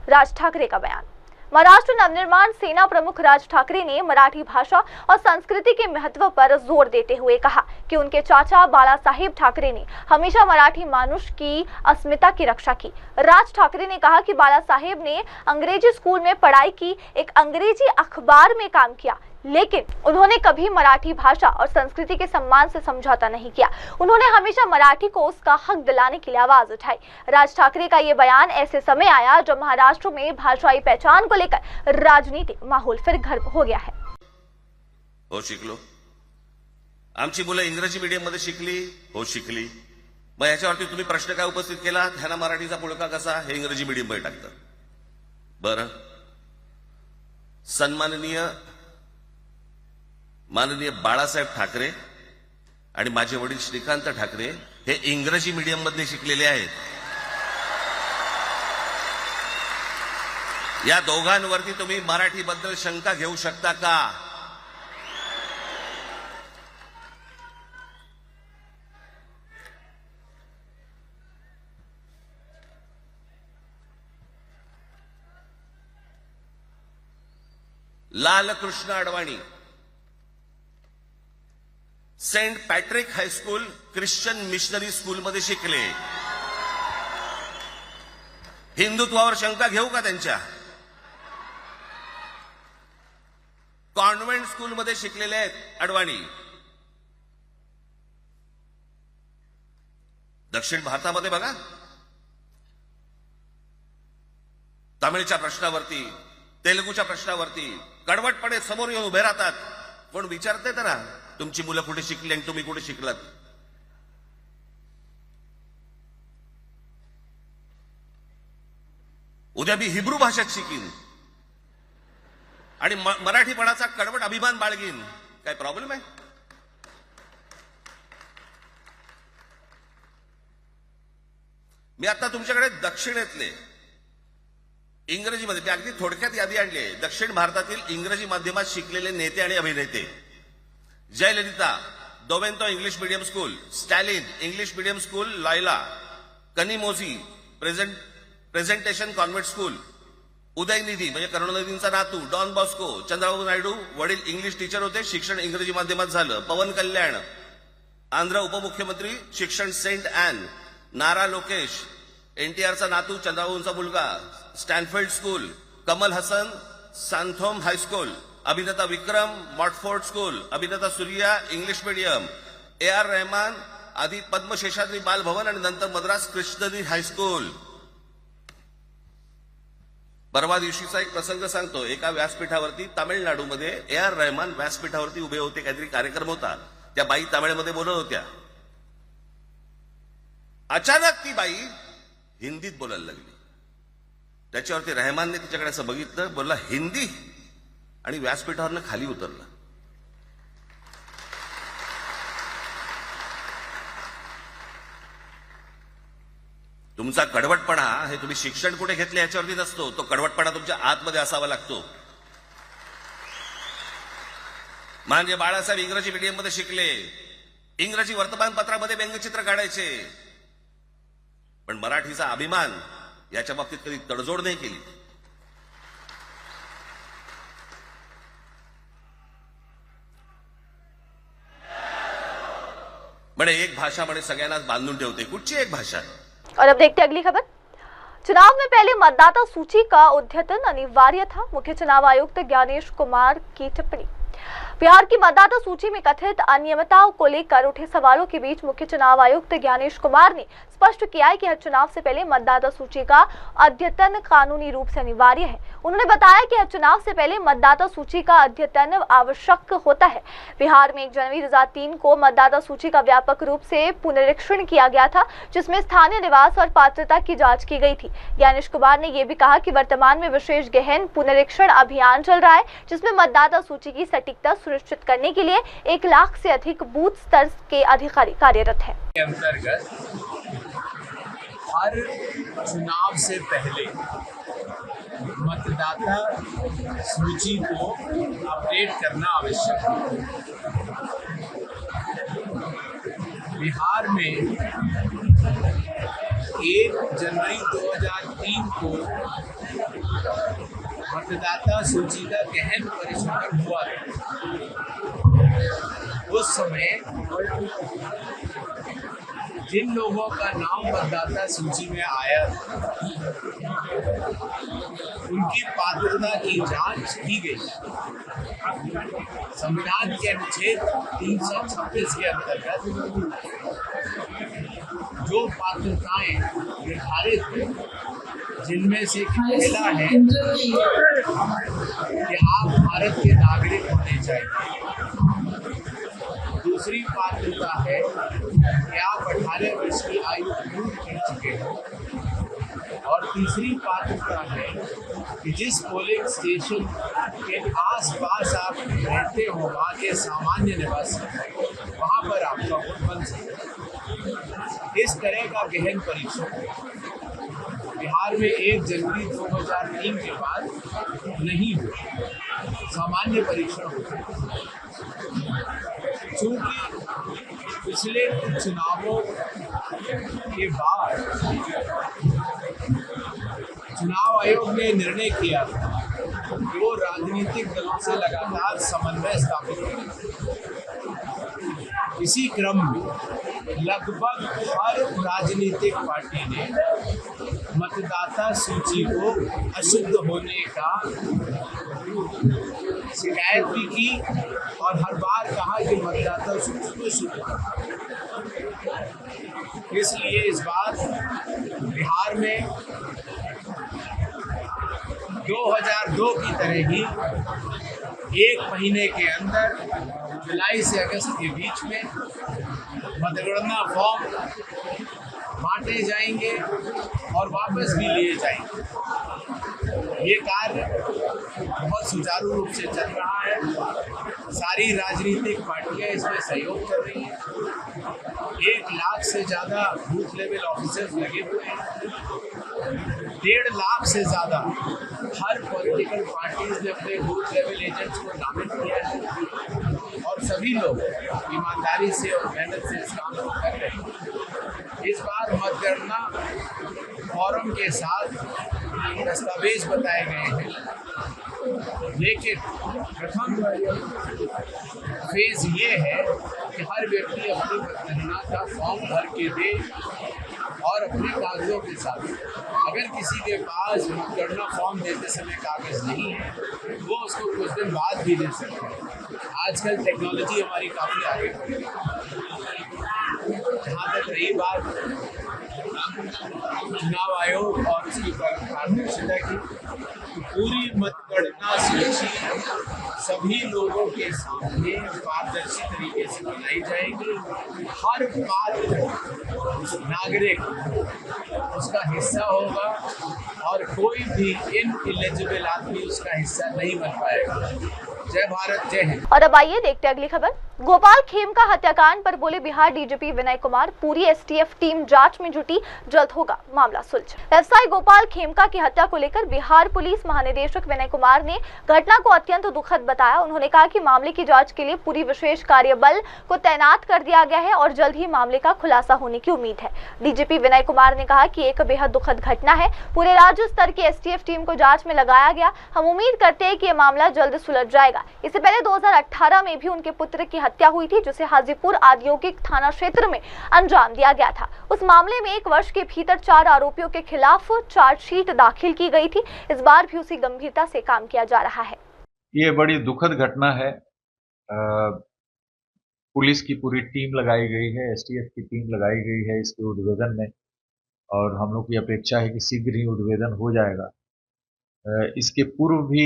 राज ठाकरे का बयान। महाराष्ट्र नवनिर्माण सेना प्रमुख राज ठाकरे ने मराठी भाषा और संस्कृति के महत्व पर जोर देते हुए कहा कि उनके चाचा बाला साहिब ठाकरे ने हमेशा मराठी मानुष की अस्मिता की रक्षा की। राज ठाकरे ने कहा कि बाला साहेब ने अंग्रेजी स्कूल में पढ़ाई की, एक अंग्रेजी अखबार में काम किया, लेकिन उन्होंने कभी मराठी भाषा और संस्कृति के सम्मान से समझौता नहीं किया। उन्होंने हमेशा मराठी को उसका हक दिलाने के लिए आवाज उठाई। राज ठाकरे का ये बयान ऐसे समय आया जब महाराष्ट्र में भाषाई पहचान को लेकर राजनीतिक माहौल फिर गर्म हो गया है। हो शिकलो, आमची मुलं इंग्रजी मीडियम मध्ये शिकली, हो शिकली, मग याच्यावरती तुम्ही प्रश्न काय उपस्थित केला, ह्यांना मराठीचा पुळका कसा, हे इंग्रजी मीडियम मध्ये टाकतात। बरं, सन्माननीय माननीय बाळासाहेब ठाकरे आणि माझे वडील श्रीकांत ठाकरे हे इंग्रजी मीडियम मध्ये शिकलेले आहेत। या दोघांवरती तुम्ही मराठीबद्दल शंका घेऊ शकता का? Lalkrishna Advani Saint Patrick high school Christian missionary school मध्ये शिकले। हिंदुत्वावर शंका घेऊ का त्यांच्या? कॉन्व्हेंट स्कूल मध्ये शिकलेले आहेत अडवाणी। दक्षिण भारतामध्ये बघा, तमिळच्या प्रश्नावरती, तेलुगूच्या प्रश्नावरती कडवटपणे समोर येऊन उभे राहतात। पण विचारते तर ना, तुमची मुलं कुठे शिकली आणि तुम्ही कुठे शिकलात? उद्या मी हिब्रू भाषेत शिकीन आणि मराठीपणाचा कडवट अभिमान बाळगीन, काय प्रॉब्लेम आहे? मी आता तुमच्याकडे दक्षिणेतले इंग्रजीमध्ये, मी अगदी थोडक्यात यादी आणली आहे, दक्षिण भारतातील इंग्रजी माध्यमात शिकलेले नेते आणि अभिनेते: Jayalalithaa Doveton English medium school, Stalin English medium school Loyola, Kanimozhi presentation convent school, Udhayanidhi म्हणजे करुणानिधींचा नातू डॉन बॉस्को, चंद्रबाबू नायडू वडील इंग्लिश टीचर होते, शिक्षण इंग्रजी माध्यमात झालं, पवन कल्याण आंध्र उपमुख्यमंत्री, शिक्षण सेंट ॲन, नारा लोकेश एनटीआरचा नातू चंद्रबाबूंचा मुलगा, Stanford school, Kamal Haasan Santhome high school, अभिनेता विक्रम मॉटफोर्ड स्कूल, अभिनेता Suriya English medium, AR Rahman आधी पद्मशेषाद्री बालभवन आणि नंतर मद्रास कृष्णगिरी हायस्कूल। परवा दिवशीचा एक प्रसंग सांगतो। एका व्यासपीठावरती तामिळनाडूमध्ये AR रहमान व्यासपीठावरती उभे होते, काहीतरी कार्यक्रम होता, त्या बाई तामिळमध्ये बोलत होत्या। अचानक ती बाई हिंदीत बोलायला लागली. त्याच्यावरती रहमानने तिच्याकडे असं बघितलं, बोलला हिंदी, आणि व्यासपीठावरनं खाली उतरला. तुमचा कडवटपणा हे तुम्ही शिक्षण कुठे घेतले याच्यावरती नसतो, तो कडवटपणा तुमच्या आतमध्ये असावा लागतो. म्हणजे बाळासाहेब इंग्रजी मीडियम मध्ये शिकले, इंग्रजी वर्तमानपत्रामध्ये व्यंगचित्र काढायचे, पण मराठीचा अभिमान याच्या बाबतीत कधी तडजोड नाही केली. म्हणे एक भाषा म्हणे सगळ्यांनाच बांधून ठेवते. कुठची एक भाषा? और अब देखते हैं अगली खबर। चुनाव में पहले मतदाता सूची का अद्यतन अनिवार्य था, मुख्य चुनाव आयुक्त ज्ञानेश कुमार की टिप्पणी। बिहार की मतदाता सूची में कथित अनियमितताओं को लेकर उठे सवालों के बीच मुख्य चुनाव आयुक्त ज्ञानेश कुमार ने स्पष्ट किया है कि हर चुनाव से पहले मतदाता सूची का अद्यतन कानूनी रूप से अनिवार्य है। उन्होंने बताया कि हर चुनाव से पहले मतदाता सूची का अद्यतन आवश्यक होता है। बिहार में 1 जनवरी 2003 को मतदाता सूची का व्यापक रूप से पुनरीक्षण किया गया था, जिसमें स्थानीय निवास और पात्रता की जांच की गई थी। ज्ञानेश कुमार ने यह भी कहा कि वर्तमान में विशेष गहन पुनरीक्षण अभियान चल रहा है, जिसमें मतदाता सूची की सटीकता सुनिश्चित करने के लिए 1 लाख से अधिक बूथ स्तर के अधिकारी कार्यरत हैं। अंतर्गत हर चुनाव से पहले मतदाता सूची को अपडेट करना आवश्यक है। बिहार में 1 जनवरी 2003 को मतदाता सूची का गहन परिष्करण हुआ था। उस समय जिन लोगों का नाम मतदाता सूची में आया उनकी पात्रता की जांच की गई। संविधान के अनुच्छेद 326 के अंतर्गत जो पात्रताएं निर्धारित हैं, जिनमें से पहला है कि आप भारत के नागरिक होने चाहिए, दूसरी पात्रता है कि आप 18 वर्ष की आयु पूर्ण कर चुके हैं, और तीसरी पात्रता है कि जिस पोलिंग स्टेशन के आसपास आप रहते हो, वहाँ के सामान्य निवासी, वहाँ पर आपका वोट बन सके। इस तरह का गहन परीक्षण बिहार में 1 जनवरी 2003 के बाद नहीं हुआ, सामान्य परीक्षण हुआ। चूंकि पिछले चुनावों के बाद चुनाव आयोग ने निर्णय किया कि वो राजनीतिक दलों से लगातार समन्वय स्थापित करें। इसी क्रम में लगभग हर राजनीतिक पार्टी ने मतदाता सूची को अशुद्ध होने का शिकायत भी की और हर बार कहा कि मतदाता सूची को शुद्ध करें। इसलिए इस बार बिहार में 2002 की तरह ही 1 महीने के अंदर जुलाई से अगस्त के बीच में मतगणना फॉर्म बांटे जाएंगे और वापस भी लिए जाएंगे। ये कार्य बहुत सुचारू रूप से चल रहा है। सारी राजनीतिक पार्टियां इसमें सहयोग कर रही हैं। 1 लाख से ज़्यादा बूथ लेवल ऑफिसर्स लगे हुए हैं। 1.5 लाख से ज़्यादा हर पॉलिटिकल पार्टीज ने अपने बूथ लेवल एजेंट्स को नामित किया है और सभी लोग ईमानदारी से और मेहनत से इस काम को कर रहे हैं। इस बार मतगणना फॉर्म के साथ दस्तावेज बताए गए हैं, लेकिन प्रथम फेज ये है कि हर व्यक्ति अपनी मतगणना का फॉर्म भर के दे और अपने कागजों के साथ, अगर किसी के पास मतगणना फॉर्म देते समय कागज नहीं है वो उसको कुछ दिन बाद भी दे सकते हैं। आजकल टेक्नोलॉजी हमारी काफ़ी आगे बढ़ी है। जहाँ तक रही बात चुनाव आयोग और उसकी पारदर्शिता की, पूरी मतगणना सूची सभी लोगों के सामने पारदर्शी तरीके से बनाई जाएगी। हर पात्र नागरिक उसका हिस्सा होगा और कोई भी इनएलिजिबल आदमी उसका हिस्सा नहीं बन पाएगा। जय भारत, जय हिंद। और अब आइए देखते हैं अगली खबर। गोपाल खेमका हत्याकांड पर बोले बिहार डीजीपी विनय कुमार, पूरी एसटीएफ टीम जांच में जुटी, जल्द होगा मामला सुलझ। व्यवसायी गोपाल खेमका की हत्या को लेकर बिहार पुलिस महानिदेशक विनय कुमार ने घटना को अत्यंत दुखद बताया। उन्होंने कहा कि मामले की जांच के लिए पूरी विशेष कार्यबल को तैनात कर दिया गया है और जल्द ही मामले का खुलासा होने की उम्मीद है। डीजीपी विनय कुमार ने कहा कि एक बेहद दुखद घटना है, पूरे राज्य स्तर की एसटीएफ टीम को जांच में लगाया गया। हम उम्मीद करते हैं कि यह मामला जल्द सुलझ जाएगा। इससे पहले 2018 में भी उनके पुत्र की हत्या हुई थी, जिसे हाजीपुर औद्योगिक थाना क्षेत्र में अंजाम दिया गया था। उस मामले में 1 वर्ष के भीतर 4 आरोपियों के खिलाफ चार्जशीट दाखिल की गई थी। इस बार भी उसी गंभीरता से काम किया जा रहा है। ये बड़ी दुखद घटना है। पुलिस की पूरी टीम लगाई गई है, एसटीएफ की टीम लगाई गई है इसके उद्भेदन में, और हम लोग की अपेक्षा है कि शीघ्र ही उद्भेदन हो जाएगा। इसके पूर्व भी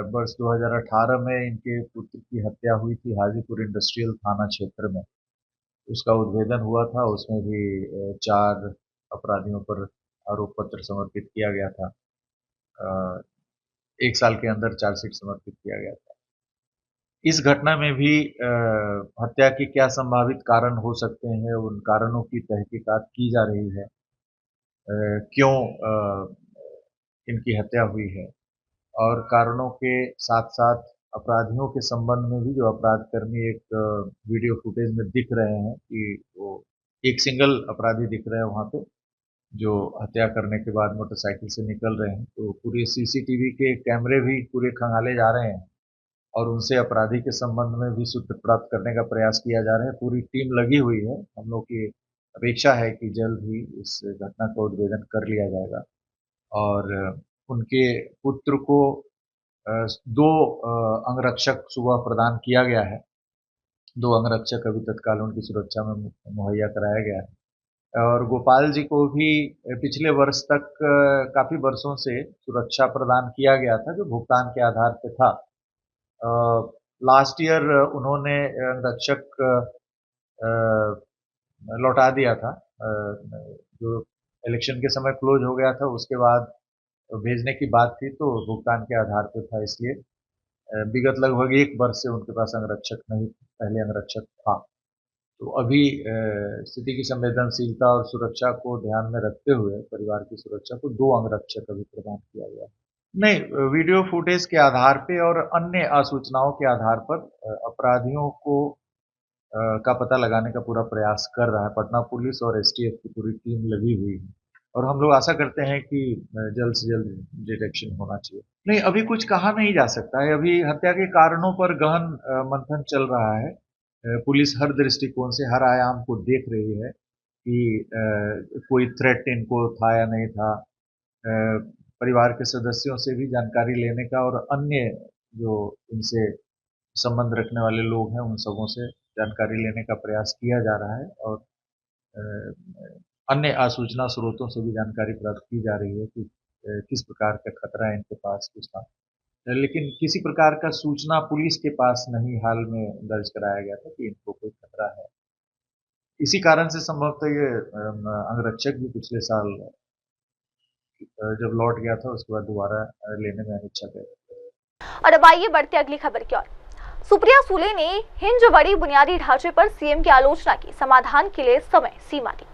वर्ष 2018 में इनके पुत्र की हत्या हुई थी हाजीपुर इंडस्ट्रियल थाना क्षेत्र में। उसका उद्भेदन हुआ था, उसमें भी 4 अपराधियों पर आरोप पत्र समर्पित किया गया था। 1 साल के अंदर चार्जशीट समर्पित किया गया था। इस घटना में भी हत्या के क्या संभावित कारण हो सकते हैं, उन कारणों की तहकीकात की जा रही है। क्यों इनकी हत्या हुई है, और कारणों के साथ साथ अपराधियों के संबंध में भी जो अपराधकर्मी एक वीडियो फुटेज में दिख रहे हैं कि वो एक सिंगल अपराधी दिख रहे हैं वहाँ पे, जो हत्या करने के बाद मोटरसाइकिल से निकल रहे हैं। तो पूरे सीसीटीवी के कैमरे भी पूरे खंगाले जा रहे हैं और उनसे अपराधी के संबंध में भी सूत्र प्राप्त करने का प्रयास किया जा रहा है। पूरी टीम लगी हुई है। हम लोग की अपेक्षा है कि जल्द ही इस घटना का उद्भेदन कर लिया जाएगा और उनके पुत्र को 2 अंगरक्षक सुबह प्रदान किया गया है। 2 अंगरक्षक अभी तत्काल उनकी सुरक्षा में मुहैया कराया गया है। और गोपाल जी को भी पिछले वर्ष तक काफ़ी वर्षों से सुरक्षा प्रदान किया गया था, जो भुगतान के आधार पे था। लास्ट ईयर उन्होंने अंगरक्षक लौटा दिया था, जो इलेक्शन के समय क्लोज हो गया था, उसके बाद भेजने की बात थी, तो भुगतान के आधार पर था। इसलिए विगत लगभग 1 वर्ष से उनके पास अंगरक्षक नहीं, पहले अंगरक्षक था। तो अभी स्थिति की संवेदनशीलता और सुरक्षा को ध्यान में रखते हुए परिवार की सुरक्षा को 2 अंगरक्षक अभी प्रदान किया गया है। नहीं, वीडियो फुटेज के आधार पे और अन्य आसूचनाओं के आधार पर अपराधियों को का पता लगाने का पूरा प्रयास कर रहा है पटना पुलिस, और एसटीएफ की पूरी टीम लगी हुई है और हम लोग आशा करते हैं कि जल्द से जल्द डिटेक्शन होना चाहिए। नहीं, अभी कुछ कहा नहीं जा सकता है। अभी हत्या के कारणों पर गहन मंथन चल रहा है। पुलिस हर दृष्टिकोण से, हर आयाम को देख रही है कि कोई थ्रेट इनको था या नहीं था। परिवार के सदस्यों से भी जानकारी लेने का और अन्य जो इनसे संबंध रखने वाले लोग हैं उन सबों से जानकारी लेने का प्रयास किया जा रहा है और अन्य आसूचना स्रोतों से भी जानकारी प्राप्त की जा रही है कि किस प्रकार का खतरा इनके पास कुछ था। लेकिन किसी प्रकार का सूचना पुलिस के पास नहीं हाल में दर्ज कराया गया था कि इनको कोई खतरा है। इसी कारण से संभवतः ये अंगरक्षक भी पिछले साल जब लौट गया था उसके बाद दोबारा लेने में अनिच्छा कर। और अब आइए बढ़ते अगली खबर की ओर। सुप्रिया सुले ने हिंजवड़ी बुनियादी ढांचे पर सीएम की आलोचना की, समाधान के लिए समय सीमा दी।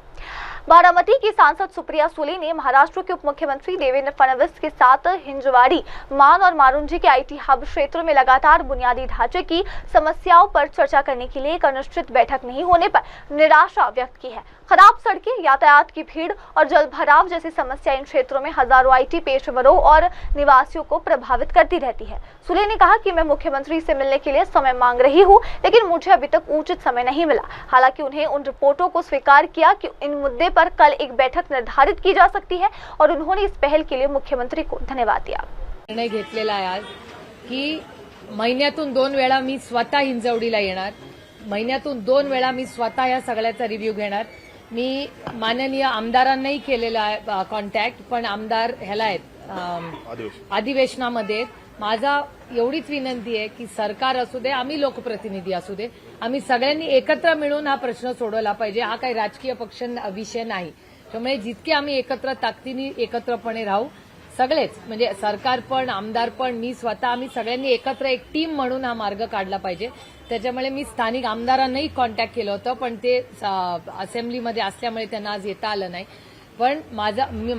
बारामती की सांसद सुप्रिया सुले ने महाराष्ट्र के उप मुख्यमंत्री देवेंद्र फडणवीस के साथ हिंजवाड़ी, मान और मारुंजी के आईटी हब क्षेत्रों में लगातार बुनियादी ढांचे की समस्याओं पर चर्चा करने के लिए एक अनिश्चित बैठक नहीं होने पर निराशा व्यक्त की है। खराब सड़कें, यातायात की भीड़ और जल भराव जैसी समस्या इन क्षेत्रों में हजारों आईटी पेशेवरों और निवासियों को प्रभावित करती रहती है। सुले ने कहा कि मैं मुख्यमंत्री से मिलने के लिए समय मांग रही हूं, लेकिन मुझे अभी तक उचित समय नहीं मिला। हालांकि उन्हें उन रिपोर्टों को स्वीकार किया कि इन मुद्दे पर कल एक बैठक निर्धारित की जा सकती है और उन्होंने इस पहल के लिए मुख्यमंत्री को धन्यवाद दिया। निर्णय घेतलेला आहे आज की महिन्यातून 2 वेळा मी स्वतः हिंजवडीला येणार, महिन्यातून 2 वेळा मी स्वतः या सगळ्याचा रिव्ह्यू घेणार। मी माननीय आमदारांनाही केलेला आहे कॉन्टॅक्ट, पण आमदार ह्याला आहेत अधिवेशनामध्ये माझा एवढीच विनंती आहे की सरकार असू दे, आम्ही लोकप्रतिनिधी असू दे, आम्ही सगळ्यांनी एकत्र मिळून हा प्रश्न सोडवला पाहिजे. हा काही राजकीय पक्ष विषय नाही. त्यामुळे जितके आम्ही एकत्र ताकदीने एकत्रपणे राहू, सगळेच म्हणजे सरकार पण, आमदार पण, मी स्वतः, आम्ही सगळ्यांनी एकत्र एक टीम म्हणून हा मार्ग काढला पाहिजे. त्याच्यामुळे मी स्थानिक आमदारांनाही कॉन्टॅक्ट केलं होतं, पण ते असेंब्लीमध्ये असल्यामुळे त्यांना आज येता आलं नाही. पण मी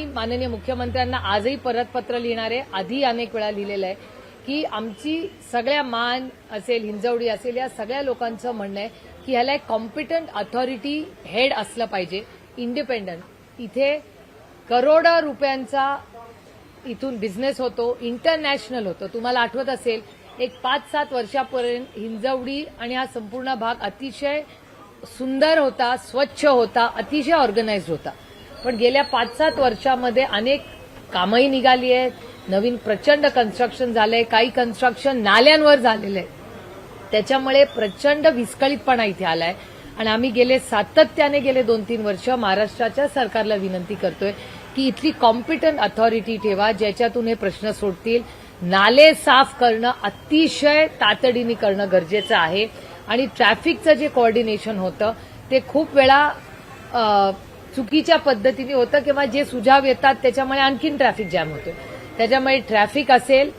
माननीय मुख्यमंत्र्यांना आजही परत पत्र लिहिणार आहे, आधी अनेक वेळा लिहिलेलं आहे की आमची सगळ्या मान असेल, हिंजवडी असेल, या सगळ्या लोकांचं म्हणणं आहे की ह्याला एक कॉम्पिटंट अथॉरिटी हेड असलं पाहिजे, इंडिपेंडंट. इथे करोडो रुपयांचा इथून बिझनेस होतो, इंटरनॅशनल होतो. तुम्हाला आठवत असेल एक 5-7 वर्षापर्यंत हिंजवडी आणि हा संपूर्ण भाग अतिशय सुंदर होता, स्वच्छ होता, अतिशय ऑर्गनाइज्ड होता. पण गेल्या 5-7 वर्षामध्ये अनेक कामंही निघाली आहेत, नवीन प्रचंड कन्स्ट्रक्शन झालंय, काही कन्स्ट्रक्शन नाल्यांवर झालेलं आहे. त्याच्यामुळे प्रचंड विस्कळीतपणा इथे आलाय आणि आम्ही सातत्याने गेले 2-3 वर्ष महाराष्ट्राच्या सरकारला विनंती करतोय की इथली कॉम्पिटंट अथॉरिटी ठेवा, ज्याच्यातून हे प्रश्न सुटतील. नाले साफ करणं अतिशय तातडीने करणं गरजेचं आहे आणि ट्रॅफिकचं जे कोऑर्डिनेशन होतं ते खूप वेळा चुकीच्या पद्धतीने होतं किंवा जे सुझाव येतात त्याच्यामुळे आणखीन ट्रॅफिक जॅम होतं. त्याच्यामुळे ट्रॅफिक असेल,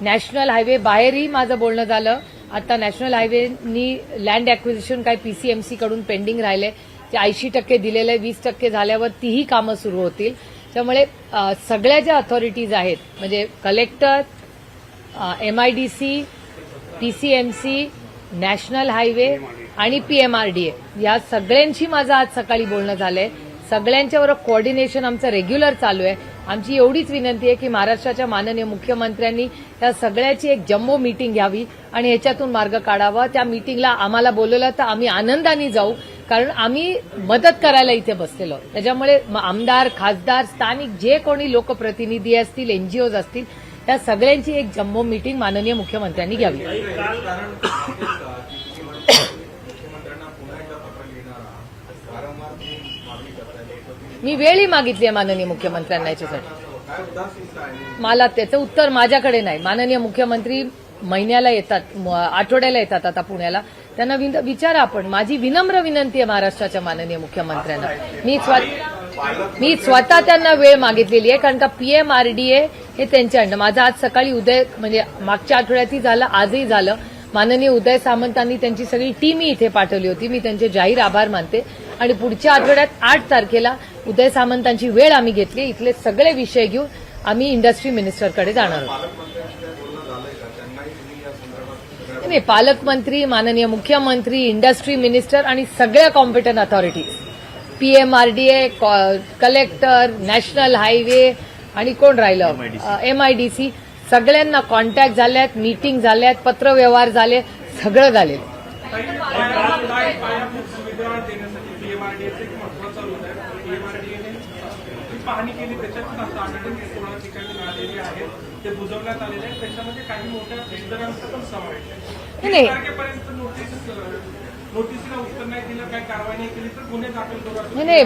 नॅशनल हायवे बाहेरही माझं बोलणं झालं. आता नॅशनल हायवेनी लँड ॲक्विजिशन काही PCMC कडून पेंडिंग राहिले, ते 80% दिलेलं आहे, 20% झाल्यावर तीही कामं सुरू होतील. त्यामुळे सगळ्या ज्या अथॉरिटीज आहेत म्हणजे collector, MIDC, PCMC, national highway आणि PMRDA या सगळ्यांशी माझं आज सकाळी बोलणं झालंय. सगळ्यांच्यावर कोऑर्डिनेशन आमचं रेग्युलर चालू आहे. आमची एवढीच विनंती आहे की महाराष्ट्राच्या माननीय मुख्यमंत्र्यांनी त्या सगळ्याची एक जम्बो मीटिंग घ्यावी आणि ह्याच्यातून मार्ग काढावा. त्या मीटिंगला आम्हाला बोलवलं तर आम्ही आनंदाने जाऊ, कारण आम्ही मदत करायला इथे बसलेलो. त्याच्यामुळे आमदार, खासदार, स्थानिक जे कोणी लोकप्रतिनिधी असतील, NGOs असतील, त्या सगळ्यांची एक जम्बो मीटिंग माननीय मुख्यमंत्र्यांनी घ्यावी. मी वेळही मागितली आहे माननीय मुख्यमंत्र्यांना याच्यासाठी. मला त्याचं उत्तर माझ्याकडे नाही. माननीय मुख्यमंत्री महिन्याला येतात, आठवड्याला येतात आता पुण्याला. त्यांना विचारा आपण. माझी विनम्र विनंती आहे महाराष्ट्राच्या माननीय मुख्यमंत्र्यांना. मी स्वतः त्यांना वेळ मागितलेली आहे, कारण का PMRDA हे त्यांच्या अंडर. माझं आज सकाळी म्हणजे मागच्या आठवड्यातही झालं, आजही झालं. माननीय उदय सामंतांनी त्यांची सगळी टीमही इथे पाठवली होती. मी त्यांचे जाहीर आभार मानते. आणि पुढच्या आठवड्यात 8 तारखेला उदय सामंतांची वेळ आम्ही घेतली. इथले सगळे विषय घेऊन आम्ही इंडस्ट्री मिनिस्टरकडे जाणार आहोत. नाही, पालकमंत्री, माननीय मुख्यमंत्री, इंडस्ट्री मिनिस्टर आणि सगळ्या competent authorities, PMRDA, collector, national highway आणि कोण राहिलं, MIDC, सगळ्यांना कॉन्टॅक्ट झाल्यात, मीटिंग झाल्यात, पत्रव्यवहार झाले, सगळं झाले. पाहणी केली, त्याच्यात ठिकाणी मिळालेली आहे, ते बुजवण्यात आलेले आहे. त्याच्यामध्ये काही मोठ्या टेंडरांचा पण समावेश आहे. 30 तारखेपर्यंत नोटीसला उत्तर नाही दिलं, काही कारवाई नाही केली तर गुन्हे दाखल करू. नाही,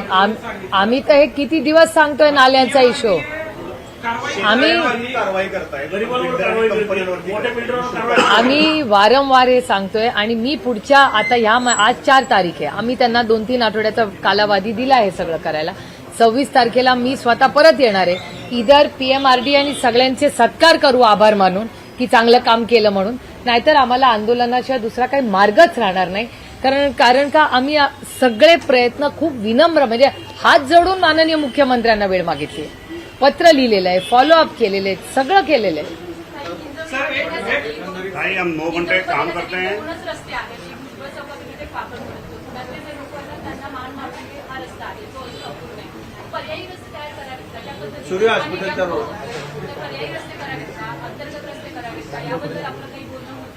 आम्ही तर हे किती दिवस सांगतोय नाल्यांचा इशू. आम्ही वारंवार हे सांगतोय आणि मी पुढच्या आता आज 4 तारीख आहे. आम्ही त्यांना 2-3 आठवड्याचा कालावधी दिला आहे सगळं करायला. 26 तारखेला मी स्वतः परत येणार आहे. इधर PMRDA आणि सगळ्यांचे सत्कार करू आभार मानून की चांगलं काम केलं म्हणून, नाहीतर आम्हाला आंदोलनाशिवाय दुसरा काही मार्गच राहणार नाही. कारण का आम्ही सगळे प्रयत्न खूप विनम्र म्हणजे हात जोडून माननीय मुख्यमंत्र्यांना वेळ मागितली, पत्र लिहिलेलं आहे, फॉलोअप केलेले आहे, सगळं केलेलं आहे. हम 9 घंटे काम करते हैं. सूर्य हॉस्पिटलचा रोड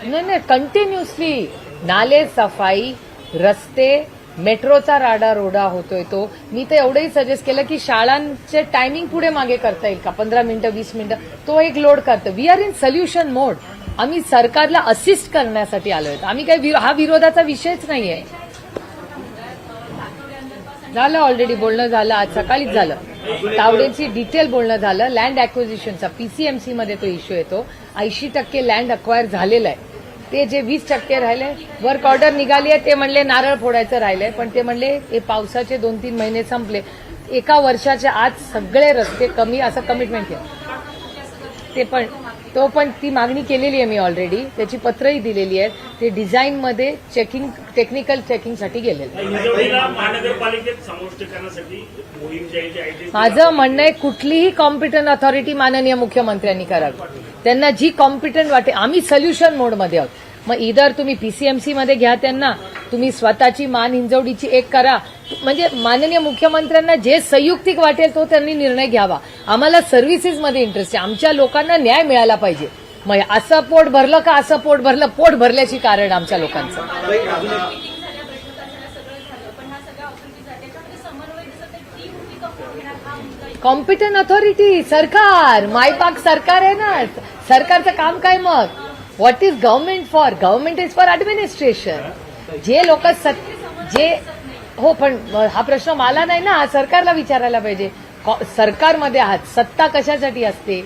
नाही, कंटिन्युअसली नाले सफाई, रस्ते, मेट्रोचा राडा रोडा होतोय. तो मी तर एवढंही सजेस्ट केलं की शाळांचे टायमिंग पुढे मागे करता येईल का, 15 मिनिटं 20 मिनिटं, तो एक लोड करतो. वी आर इन सोल्युशन मोड. आम्ही सरकारला असिस्ट करण्यासाठी आलोय. आम्ही काही हा विरोधाचा विषयच नाहीये. झालं, ऑलरेडी बोलणं झालं, आज सकाळीच झालं. तावडेंची डिटेल बोलणं झालं. लँड ॲक्विजिशनचा पीसीएमसी मध्ये तो इश्यू येतो. 80% लँड अक्वायर झालेलं आहे. ते जे 20% राहिले, वर्क ऑर्डर निघाली आहे, ते म्हणले नारळ फोडायचं राहिलंय, पण ते म्हणले हे पावसाचे 2-3 महिने संपले, 1 वर्षाच्या आत सगळे रस्ते कमी असं कमिटमेंट केलं. तो पण ती मागणी केलेली आहे मी ऑलरेडी. त्याची पत्रही दिलेली आहेत. ते डिझाईनमध्ये चेकिंग, टेक्निकल चेकिंगसाठी गेलेले. महानगरपालिकेत समाविष्ट करण्यासाठी मोहीम जी आहे माझं म्हणणं आहे कुठलीही कॉम्पिटंट अथॉरिटी माननीय मुख्यमंत्र्यांनी करावी. त्यांना जी कॉम्पिटंट वाटे. आम्ही सोल्युशन मोडमध्ये आहोत. मग इधर तुम्ही पीसीएमसी मध्ये घ्या त्यांना, तुम्ही स्वतःची मान हिंजवडीची एक करा. म्हणजे माननीय मुख्यमंत्र्यांना जे संयुक्तिक वाटेल तो त्यांनी निर्णय घ्यावा. आम्हाला सर्व्हिसेसमध्ये इंटरेस्ट आहे. आमच्या लोकांना न्याय मिळाला पाहिजे. मग असं पोट भरलं का असं पोट भरलं, पोट भरल्याची कारण आमच्या लोकांचं. कॉम्पिटंट अथॉरिटी सरकार, मायबाग सरकार आहे ना. सरकारचं काम काय मग? What is government for? Government is for administration. जे लोक हो, पण हा प्रश्न मला नाही ना, सरकारला विचारायला पाहिजे. सरकारमध्ये आहात, सत्ता कशासाठी असते?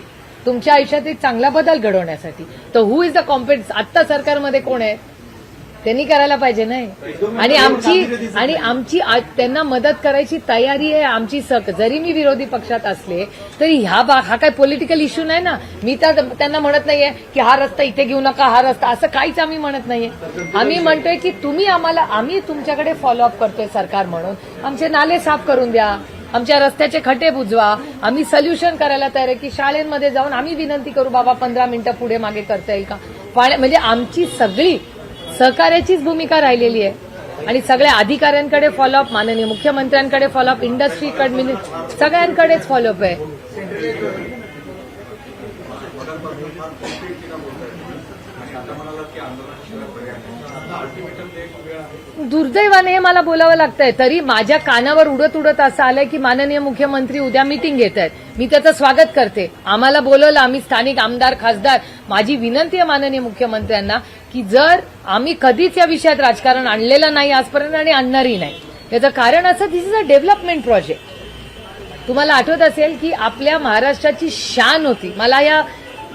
तुमच्या आयुष्यात एक चांगला बदल घडवण्यासाठी. तर हु इज द कॉम्पिटन्स? आत्ता सरकारमध्ये कोण आहे? त्यांनी करायला पाहिजे नाही. आणि आमची त्यांना मदत करायची तयारी आहे आमची. जरी मी विरोधी पक्षात असले तरी हा काय पॉलिटिकल इश्यू नाही ना. मी तर त्यांना म्हणत नाहीये की हा रस्ता इथे घेऊ नका, हा रस्ता, असं काहीच आम्ही म्हणत नाहीये. आम्ही म्हणतोय की तुम्ही आम्ही तुमच्याकडे फॉलोअप करतोय सरकार म्हणून. आमचे नाले साफ करून द्या, आमच्या रस्त्याचे खड्डे बुजवा. आम्ही सोल्युशन करायला तयार आहे की शाळेमध्ये जाऊन आम्ही विनंती करू, बाबा 15 मिनिटं पुढे मागे करता येईल का? म्हणजे आमची सगळी सहकार्याचीच भूमिका राहिलेली आहे. आणि सगळ्या अधिकाऱ्यांकडे फॉलोअप, माननीय मुख्यमंत्र्यांकडे फॉलोअप, इंडस्ट्रीकडे, सगळ्यांकडेच फॉलोअप आहे. दुर्दैवाने हे मला बोलावं लागतंय. तरी माझ्या कानावर उडत असं आलंय की माननीय मुख्यमंत्री उद्या मीटिंग घेत आहेत. मी त्याचं स्वागत करते. आम्हाला बोलवलं, आम्ही स्थानिक आमदार, खासदार. माझी विनंती आहे माननीय मुख्यमंत्र्यांना की जर आम्ही कधीच या विषयात राजकारण आणलेलं नाही आजपर्यंत आणि आणणारही नाही. याचं कारण असं, दिस इज अ डेव्हलपमेंट प्रोजेक्ट. तुम्हाला आठवत असेल की आपल्या महाराष्ट्राची शान होती. मला या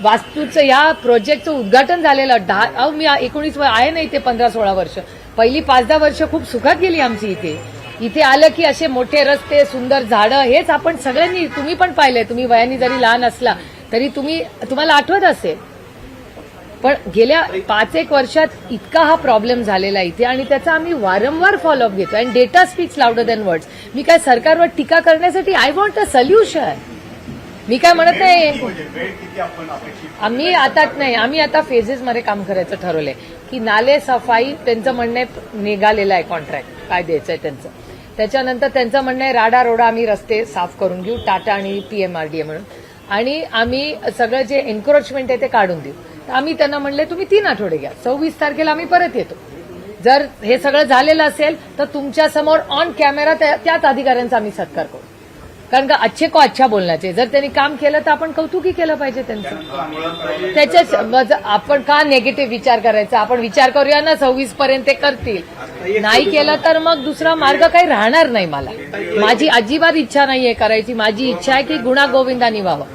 वास्तूचं, या प्रोजेक्टचं उद्घाटन झालेलं मी 19 आहे ना इथे, 15-16 वर्ष. पहिली 5-10 वर्ष खूप सुखात गेली आमची. इथे आलं की असे मोठे रस्ते, सुंदर झाडं, हेच आपण सगळ्यांनी, तुम्ही पण पाहिलंय. तुम्ही वयाने जरी लहान असला तरी तुम्हाला आठवत असेल. पण गेल्या 5-1 वर्षात इतका हा प्रॉब्लेम झालेला इथे, आणि त्याचा आम्ही वारंवार फॉलोअप घेतो. आणि data speaks louder than words. मी काय सरकारवर टीका करण्यासाठी, आय वॉन्ट अ सोल्युशन. मी काय म्हणत नाही. आम्ही आता फेजेसमध्ये काम करायचं ठरवलंय की नाले सफाई, त्यांचं म्हणणं निघालेलं आहे कॉन्ट्रॅक्ट, काय द्यायचंय त्यांचं. त्याच्यानंतर त्यांचं म्हणणं आहे राडा रोडा आम्ही रस्ते साफ करून घेऊ, टाटा आणि PMRDA म्हणून, आणि आम्ही सगळं जे एन्क्रोचमेंट आहे ते काढून देऊ. तर आम्ही त्यांना म्हणले तुम्ही 3 आठवडे घ्या, 26 तारखेला आम्ही परत येतो. जर हे सगळं झालेलं असेल तर तुमच्या समोर ऑन कॅमेरा त्याच अधिकाऱ्यांचा आम्ही सत्कार करू. कारण का अच्छे को अच्छा बोलण्याचे. जर त्यांनी काम केलं तर आपण कौतुकी केलं पाहिजे त्यांचं. त्याच्याच आपण का निगेटिव्ह विचार करायचा? आपण विचार करूया ना 26 पर्यंत ते करतील. नाही केलं तर मग दुसरा मार्ग काही राहणार नाही. मला माझी अजिबात इच्छा नाहीये करायची. माझी इच्छा आहे की गुणागोविंदानी व्हावं.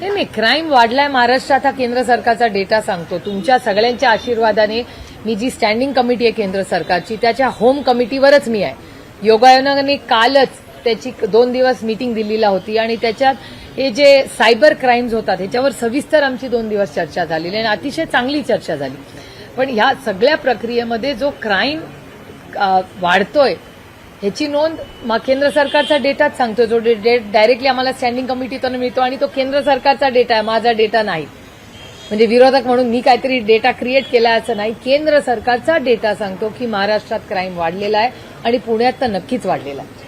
नाही, क्राईम वाढलाय महाराष्ट्रात हा केंद्र सरकारचा डेटा सांगतो. तुमच्या सगळ्यांच्या आशीर्वादाने मी जी स्टँडिंग कमिटी आहे केंद्र सरकारची, त्याच्या होम कमिटीवरच मी आहे. योगायोगाने कालच त्याची 2 दिवस मीटिंग दिल्लीला होती आणि त्याच्यात हे जे सायबर क्राईम्स होतात ह्याच्यावर सविस्तर आमची 2 दिवस चर्चा झालेली आणि अतिशय चांगली चर्चा झाली. पण ह्या सगळ्या प्रक्रियेमध्ये जो क्राईम वाढतोय ह्याची नोंद केंद्र सरकारचा डेटाच सांगतो, जो डायरेक्टली आम्हाला स्टँडिंग कमिटीतून मिळतो आणि तो केंद्र सरकारचा डेटा आहे, माझा डेटा नाही. म्हणजे विरोधक म्हणून मी काहीतरी डेटा क्रिएट केला असं नाही. केंद्र सरकारचा डेटा सांगतो की महाराष्ट्रात क्राईम वाढलेला आहे आणि पुण्यात तर नक्कीच वाढलेला आहे.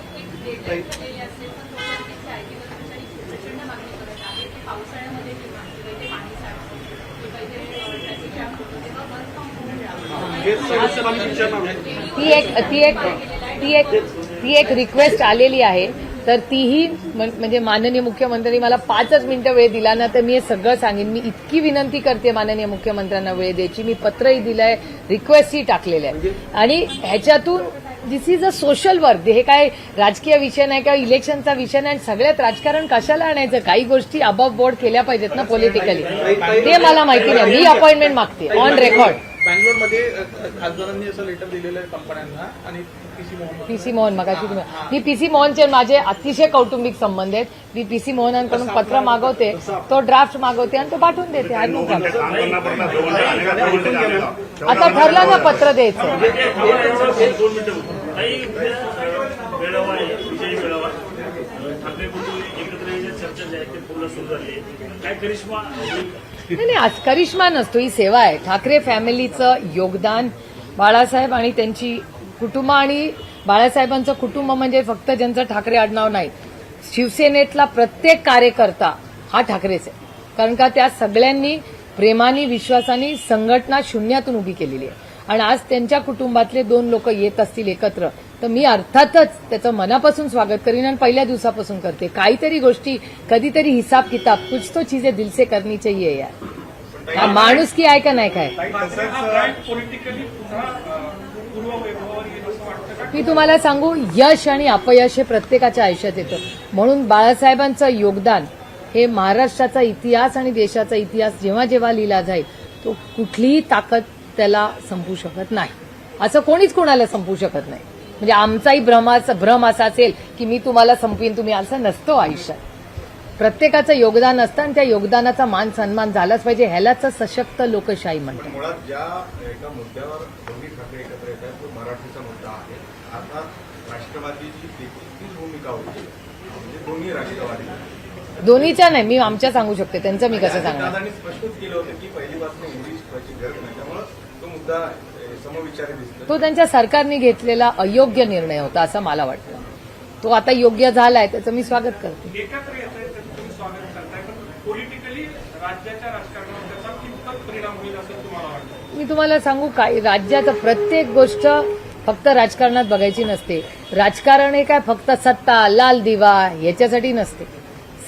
ती एक रिक्वेस्ट आलेली आहे तर तीही म्हणजे माननीय मुख्यमंत्र्यांनी मला 5च मिनिटं वेळ दिला ना तर मी हे सगळं सांगेन. मी इतकी विनंती करते माननीय मुख्यमंत्र्यांना वेळ द्यायची. मी पत्रही दिलंय, रिक्वेस्टही टाकलेलं आहे. आणि ह्याच्यातून दिस इज अ सोशल वर्क. हे काय राजकीय विषय नाही किंवा इलेक्शनचा विषय नाही. सगळ्यात राजकारण कशाला आणायचं? काही गोष्टी अबव बोर्ड केल्या पाहिजेत ना पॉलिटिकली. ते मला माहिती नाही. मी अपॉइंटमेंट मागते ऑन रेकॉर्ड. बँगलोरमध्ये खासदारांनी असं लेटर दिलेलं आहे कंपन्यांना आणि पीसी मोहन मगाशी मी पीसी मोहनचे माझे अतिशय कौटुंबिक संबंध आहेत. मी पीसी मोहनांकडून पत्र मागवते, तो ड्राफ्ट मागवते आणि तो पाठवून देते. आता ठरलं ना पत्र द्यायचं. नाही आज करिश्मा नसतो, ही सेवा आहे. ठाकरे फॅमिलीचं योगदान, बाळासाहेब आणि त्यांची कुटुंब, आणि बाळासाहेबांचं कुटुंब म्हणजे फक्त ज्यांचं ठाकरे आडनाव नाही, शिवसेनेतला प्रत्येक कार्यकर्ता हा ठाकरेच आहे. कारण का त्या सगळ्यांनी प्रेमाने विश्वासाने संघटना शून्यातून उभी केलेली आहे. आणि आज त्यांच्या कुटुंबातले 2 लोक येत असतील एकत्र तर मी अर्थातच त्याचं मनापासून स्वागत करीन आणि पहिल्या दिवसापासून करते. काहीतरी गोष्टी कधीतरी हिसाब किताब कुछ तो चीजें दिल से करनी चाहिए यार. माणूस की आहे का नाही काय? मी तुम्हाला सांगू, यश आणि अपयश हे प्रत्येकाच्या आयुष्यात येतं. म्हणून बाळासाहेबांचं योगदान हे महाराष्ट्राचा इतिहास आणि देशाचा इतिहास जेव्हा जेव्हा लिहिला जाईल तो कुठलीही ताकद त्याला संपू शकत नाही. असं कोणीच कोणाला संपू शकत नाही. म्हणजे आमचाही भ्रम असा असेल की मी तुम्हाला संपवीन, तुम्ही असं नसतो आयुष्यात. प्रत्येकाचं योगदान असतं आणि त्या योगदानाचा मान सन्मान झालाच पाहिजे. ह्यालाच सशक्त लोकशाही म्हणतात. मुळात ज्या एका मुद्द्यावर दोन्ही ठाकरे एकत्र येत आहेत तो मराठीचा मुद्दा आहे. आता राष्ट्रवादीची तीच भूमिका होती, म्हणजे दोन्ही राष्ट्रवादी दोन्हीच्या नाही, मी आमच्या सांगू शकते, त्यांचं मी कसं सांगणार. दादांनी स्पष्टच केलं होतं की पहिलीपासून इंग्लिशची गरज नाही, त्यामुळे तो मुद्दा समविचारी दिसतो. तो त्यांच्या सरकारने घेतलेला अयोग्य निर्णय होता असं मला वाटतं. तो आता योग्य झालाय, त्याचं मी स्वागत करते. एकत्र येत आहे त्याचं तुम्ही स्वागत करताय, पण पॉलिटिकली राज्याच्या राजकारणावर त्याचा कितपत परिणाम होईल असं तुम्हाला वाटतं? मी तुम्हाला सांगू काय, राज्याचं प्रत्येक गोष्ट फक्त राजकारणात बघायची नसते. राजकारण हे काय फक्त सत्ता, लाल दिवा याच्यासाठी नसते.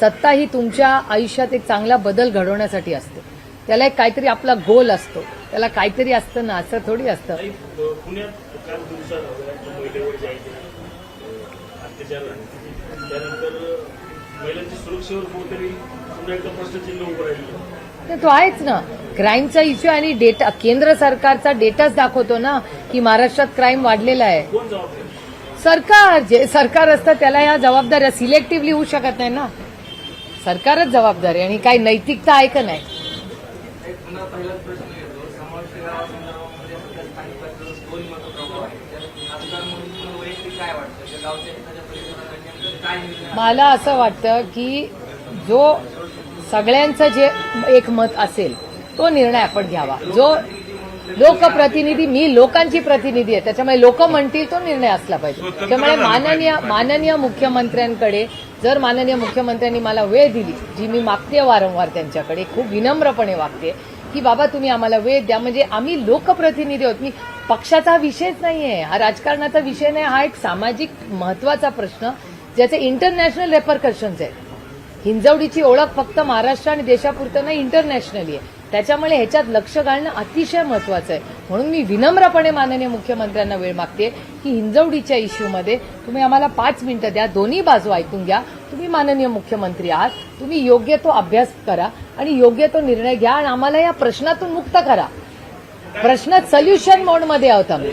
सत्ता ही तुमच्या आयुष्यात एक चांगला बदल घडवण्यासाठी असते. त्याला एक काहीतरी आपला गोल असतो, त्याला काहीतरी असतं ना, असं थोडी असतं. पुण्यात काल दिवसात महिलेवर जे अत्याचार त्यानंतर महिलांच्या सुरक्षेवर कुठेतरी पुन्हा एकदा प्रश्नचिन्ह उभं राहिलं. तो आहेच ना, क्राईमचा इश्यू आणि डेटा केंद्र सरकारचा डेटाच दाखवतो ना की महाराष्ट्रात क्राईम वाढलेला आहे. कोण जबाबदार? सरकार. जे सरकार असतं त्याला या जबाबदाऱ्या सिलेक्टिव्हली होऊ शकत नाही ना. सरकारच जबाबदार आहे. आणि काही नैतिकता आहे का नाही? मला असं वाटतं की जो सगळ्यांचं जे एक मत असेल तो निर्णय आपण घ्यावा. जो लोकप्रतिनिधी, मी लोकांची प्रतिनिधी आहे, त्याच्यामुळे लोक म्हणतील तो निर्णय असला पाहिजे. त्यामुळे माननीय मुख्यमंत्र्यांकडे, जर माननीय मुख्यमंत्र्यांनी मला वेळ दिली, जी मी मागते वारंवार त्यांच्याकडे, खूप विनम्रपणे वागते की बाबा तुम्ही आम्हाला वेळ द्या. म्हणजे आम्ही लोकप्रतिनिधी आहोत. मी पक्षाचा विषयच नाहीये, हा राजकारणाचा विषय नाही. हा एक सामाजिक महत्वाचा प्रश्न ज्याचे इंटरनॅशनल रेपरकशन्स आहेत. हिंजवडीची ओळख फक्त महाराष्ट्र आणि देशापुरतं नाही, इंटरनॅशनली आहे. त्याच्यामुळे ह्याच्यात लक्ष घालणं अतिशय महत्वाचं आहे. म्हणून मी विनम्रपणे माननीय मुख्यमंत्र्यांना वेळ मागते की हिंजवडीच्या इश्यूमध्ये तुम्ही आम्हाला 5 मिनिटं द्या, दोन्ही बाजू ऐकून घ्या. तुम्ही माननीय मुख्यमंत्री आहात, तुम्ही योग्य तो अभ्यास करा आणि योग्य तो निर्णय घ्या आणि आम्हाला या प्रश्नातून मुक्त करा. प्रश्न सोल्युशन मोडमध्ये आहोत आम्ही.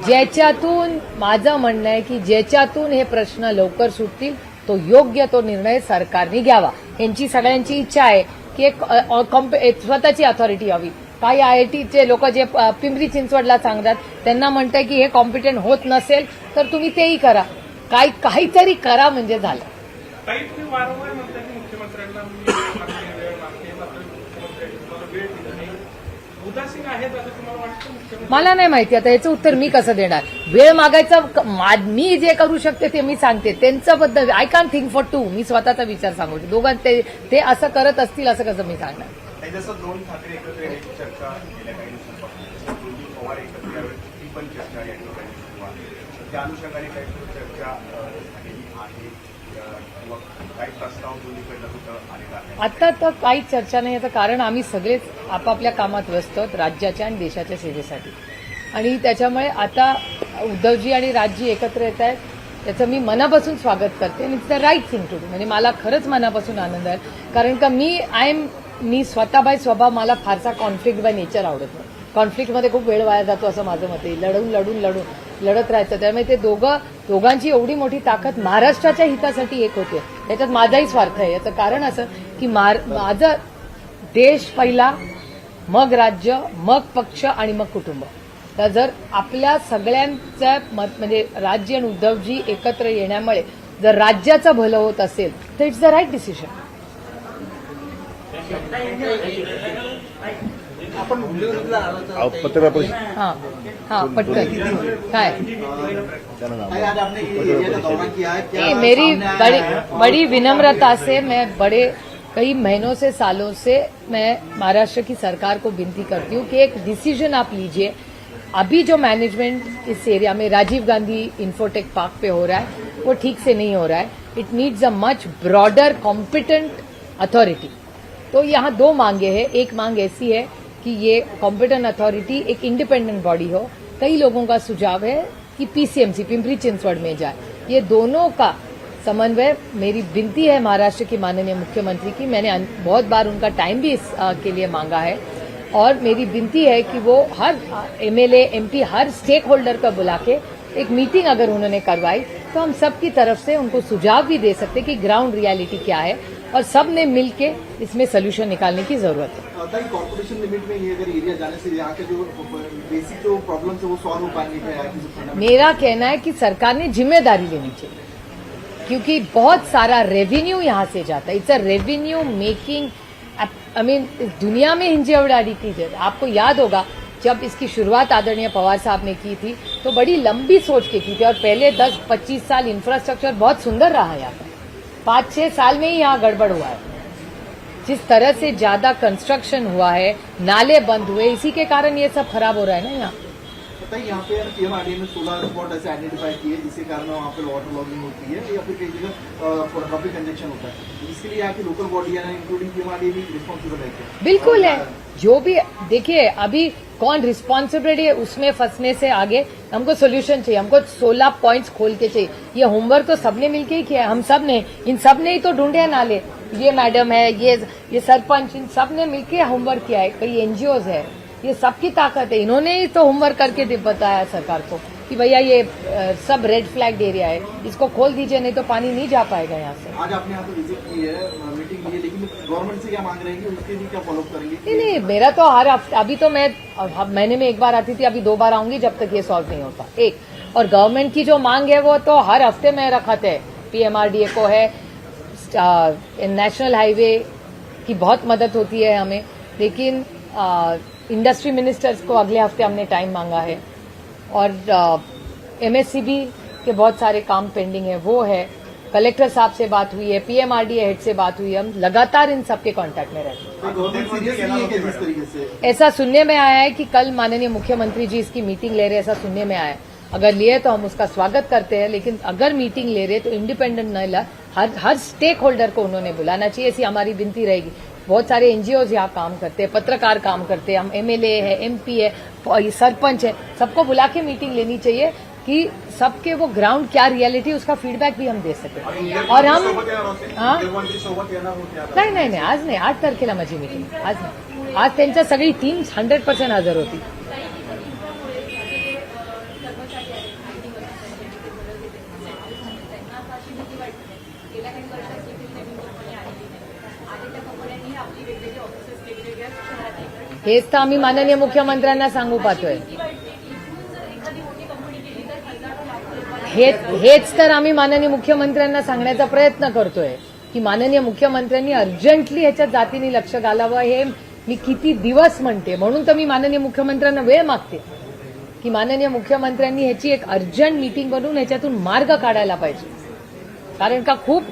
ज्याच्यातून माझं म्हणणं आहे की ज्याच्यातून हे प्रश्न लवकर सुटतील तो योग्य तो निर्णय सरकारने घ्यावा. यांची सगळ्यांची इच्छा आहे की एक स्वतःची अथॉरिटी हवी. काही IITचे लोक जे पिंपरी चिंचवडला सांगतात त्यांना म्हणतात की हे कॉम्पिटंट होत नसेल तर तुम्ही तेही करा. काहीतरी करा म्हणजे झालं. काही तुम्ही वारंवार म्हणता की मुख्यमंत्र्यांना वेळ मागते, मात्र मुख्यमंत्र्यांनी तुम्हाला वेळ दिला नाही. उदासीन आहेत असं तुम्हाला वाटतं? मला नाही माहिती आता याचं उत्तर मी कसं देणार. वेळ मागायचा मी जे करू शकते ते मी सांगते. त्यांचं बद्दल I can think for two. मी स्वतःचा विचार सांगू. दोघां ते असं करत असतील असं कसं मी सांगणार. जसं 2 ठाकरे एकत्र येण्याची चर्चा गेल्या काही दिवसांपासून, पवार एकत्र यावे ती पण चर्चा या ठिकाणी त्या अनुषंगाने काही चर्चा झालेली आहे किंवा काही प्रस्ताव दोन्हीकडनं कुठं आलेला आहे? आता तर काहीच चर्चा नाही. याचं कारण आम्ही सगळेच आपापल्या कामात व्यस्त आहोत राज्याच्या आणि देशाच्या सेवेसाठी. आणि त्याच्यामुळे आता उद्धवजी आणि राजजी एकत्र येत आहेत, त्याचं मी मनापासून स्वागत करते. आणि it's the right thing to do. म्हणजे मला खरंच मनापासून आनंद आहे. कारण का मी स्वतः बाय स्वभाव मला फारसा कॉन्फ्लिक्ट बाय नेचर आवडत नाही. कॉन्फ्लिक्टमध्ये खूप वेळ वाया जातो असं माझं मत आहे. लढत राहायचं. त्यामुळे ते दोघांची एवढी मोठी ताकद महाराष्ट्राच्या हितासाठी एक होते. त्याच्यात माझाही स्वार्थ आहे. याचं कारण असं की माझं देश पहिला, मग राज्य, मग पक्ष आणि मग कुटुंब. तर जर आपल्या सगळ्यांचं म्हणजे राज्य आणि उद्धवजी एकत्र येण्यामुळे जर राज्याचं भलं होत असेल तर इट्स द राईट डिसिजन. हाँ पटकन काय मेरी बड़ी विनम्रता से मैं कई महीनों से सालों से मैं महाराष्ट्र की सरकार को विनती करती हूँ कि एक डिसीजन आप लीजिए. अभी जो मैनेजमेंट इस एरिया में राजीव गांधी इंफोटेक पार्क पे हो रहा है वो ठीक से नहीं हो रहा है. It needs a much broader competent authority. तो यहाँ दो मांगे हैं. एक मांग ऐसी है कि ये कॉम्पिटेंट अथॉरिटी एक इंडिपेंडेंट बॉडी हो. कई लोगों का सुझाव है कि पीसीएमसी पिंपरी चिंचवड़ में जाए. ये दोनों का समन्वय मेरी विनती है महाराष्ट्र की माननीय मुख्यमंत्री की. मैंने बहुत बार उनका टाइम भी इसके लिए मांगा है और मेरी विनती है कि वो हर एमएलए एमपी हर स्टेक होल्डर को बुला के एक मीटिंग अगर उन्होंने करवाई तो हम सब की तरफ से उनको सुझाव भी दे सकते कि ग्राउंड रियलिटी क्या है और सब ने मिलके इसमें सोल्यूशन निकालने की जरूरत है. कॉर्पोरेशन लिमिट में ये अगर एरिया जाने से यहाँ के जो बेसिक जो प्रॉब्लम है वो सॉल्व हो पाएंगे? मेरा कहना है कि सरकार ने जिम्मेदारी लेनी चाहिए क्योंकि बहुत सारा रेवेन्यू यहाँ से जाता है. इट्स अ रेवेन्यू मेकिंग दुनिया में हिंजेवड़ाड़ी की है. आपको याद होगा जब इसकी शुरुआत आदरणीय पवार साहब ने की थी तो बड़ी लंबी सोच के की थी और पहले 10-25 साल इंफ्रास्ट्रक्चर बहुत सुंदर रहा यहाँ पर. 5-6 साल में ही यहाँ गड़बड़ हुआ है. जिस तरह से ज्यादा कंस्ट्रक्शन हुआ है, नाले बंद हुए, इसी के कारण ये सब खराब हो रहा है ना. यहाँ बताइए, यहाँ पे पीएमआरडीए ने 16 स्पॉट ऐसे आइडेंटिफाई किए जिसके कारण वहाँ पे वाटर लॉगिंग होती है या फिर कई जगह ट्रैफिक कंजेक्शन होता है. इसके लिए यहाँ की लोकल बॉडियां इंक्लूडिंग पीएमआरडीए भी रिस्पॉन्सिबल है. बिल्कुल है. जो भी देखिए अभी कौन रिस्पॉन्सिबिलिटी है उसमें फंसने से आगे हमको सोल्यूशन चाहिए. हमको 16 पॉइंट्स खोल के चाहिए. ये होमवर्क तो सबने मिलके ही किया है. हम सब ने इन सब ने ही तो ढूंढे नाले. ये मैडम है, ये सरपंच, इन सब ने मिलके होमवर्क किया है. कई एनजीओज है, ये सबकी ताकत है. इन्होंने ही तो होमवर्क करके बताया सरकार को कि भैया ये सब रेड फ्लैग एरिया है, इसको खोल दीजिए नहीं तो पानी नहीं जा पाएगा यहाँ से. आज आपने यहाँ पे विजिट की है, मीटिंग की है, लेकिन गवर्नमेंट से क्या मांग रहे हैं कि उसके लिए क्या फॉलो अप करेंगे? नहीं, मेरा तो हर हफ्ते, अभी तो मैं महीने में एक बार आती थी, अभी 2 बार आऊंगी जब तक ये सॉल्व नहीं होता. एक और गवर्नमेंट की जो मांग है वो तो हर हफ्ते में रखते है. पीएमआरडीए को है, नेशनल हाईवे की बहुत मदद होती है हमें, लेकिन इंडस्ट्री मिनिस्टर्स को अगले हफ्ते हमने टाइम मांगा है और एमएससीबी के बहुत सारे काम पेंडिंग है, वो है. कलेक्टर साहब से बात हुई है, पीएमआरडीए हेड से बात हुई है. हम लगातार इन सबके कांटेक्ट में रहते हैं. ऐसा सुनने में आया है कि कल माननीय मुख्यमंत्री जी इसकी मीटिंग ले रहे हैं, ऐसा सुनने में आया है. अगर लिए तो हम उसका स्वागत करते हैं, लेकिन अगर मीटिंग ले रहे तो इंडिपेंडेंट न ला, हर स्टेक होल्डर को उन्होंने बुलाना चाहिए. ऐसी हमारी विनती रहेगी. बहुत सारे एनजीओज यहाँ काम करते हैं, पत्रकार काम करते हैं, हम एमएलए है, एमपी है, सरपंच है, सबको बुला के मीटिंग लेनी चाहिए कि सबके वो ग्राउंड क्या रियलिटी उसका फीडबॅक भी हम दे सकें. और हम नाही आज नाही, 8 तारखेला माझी मीटिंग. आज नाही, आज त्यांच्या सगळी टीम 100% हजर होती. हेच तर आम्ही माननीय मुख्यमंत्र्यांना सांगू पाहतोय. हेच तर आम्ही माननीय मुख्यमंत्र्यांना सांगण्याचा प्रयत्न करतोय की माननीय मुख्यमंत्र्यांनी अर्जंटली ह्याच्यात जातीने लक्ष घालावं. हे मी किती दिवस म्हणते, म्हणून तर मी माननीय मुख्यमंत्र्यांना वेळ मागते की माननीय मुख्यमंत्र्यांनी ह्याची एक अर्जंट मीटिंग बनवून ह्याच्यातून मार्ग काढायला पाहिजे. कारण का खूप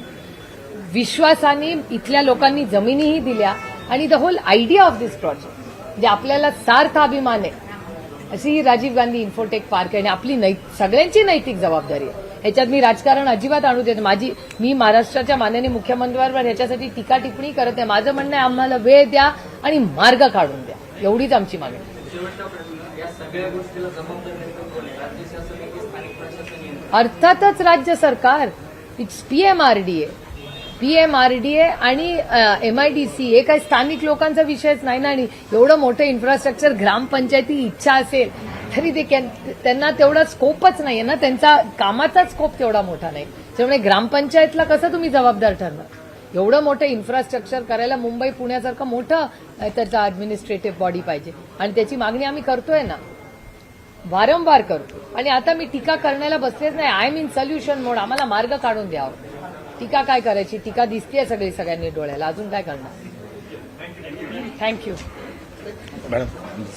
विश्वासाने इथल्या लोकांनी जमिनीही दिल्या आणि the whole idea of this project म्हणजे आपल्याला सार्थ अभिमान आहे अशी ही राजीव गांधी इन्फोटेक पार्क आहे आणि आपली सगळ्यांची नैतिक जबाबदारी आहे. ह्याच्यात मी राजकारण अजिबात आणू देत. मी महाराष्ट्राच्या माननीय मुख्यमंत्र्यांवर ह्याच्यासाठी टीका टिप्पणी करत आहे. माझं म्हणणं आहे आम्हाला वेळ द्या आणि मार्ग काढून द्या, एवढीच आमची मागणी. अर्थातच राज्य सरकार, इट्स पीएमआरडीए आणि MIDC हे काही स्थानिक लोकांचा विषयच नाही ना. आणि एवढं मोठं इन्फ्रास्ट्रक्चर ग्रामपंचायती इच्छा असेल तरी त्यांना तेवढा स्कोपच नाहीये ना, त्यांचा कामाचा स्कोप तेवढा मोठा नाही. त्यामुळे ग्रामपंचायतला कसं तुम्ही जबाबदार ठरणार? एवढं मोठं इन्फ्रास्ट्रक्चर करायला मुंबई पुण्यासारखं मोठं त्याचा ऍडमिनिस्ट्रेटिव्ह बॉडी पाहिजे आणि त्याची मागणी आम्ही करतोय ना, वारंवार करतो. आणि आता मी टीका करण्याला बसलेच नाही. आय एम इन सोल्युशन मोड. आम्हाला मार्ग काढून द्यावं. टीका काय करायची? टीका दिसतेय सगळ्यांनी डोळ्याला, अजून काय करणार? थँक्यू.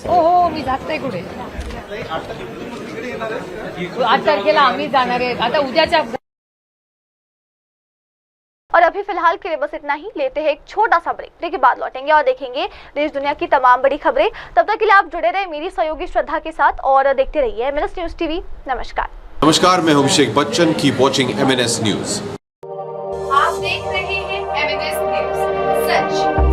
हो मी जात नाही कुठे. 8 तारखेला आम्ही जाणार आहे. आता उद्याच्या. और अभी फिलहाल के लिए बस इतना ही. लेते हैं एक छोटा सा ब्रेक. ब्रेक के बाद लौटेंगे और देखेंगे देश दुनिया की तमाम बड़ी खबरें. तब तक के लिए आप जुड़े रहे मेरी सहयोगी श्रद्धा के साथ और देखते रहिए MNS न्यूज टीवी. नमस्कार, मैं हूं Abhishek Bachchan. Keep watching MNS news. आप देख रहे हैं MNS न्यूज, सच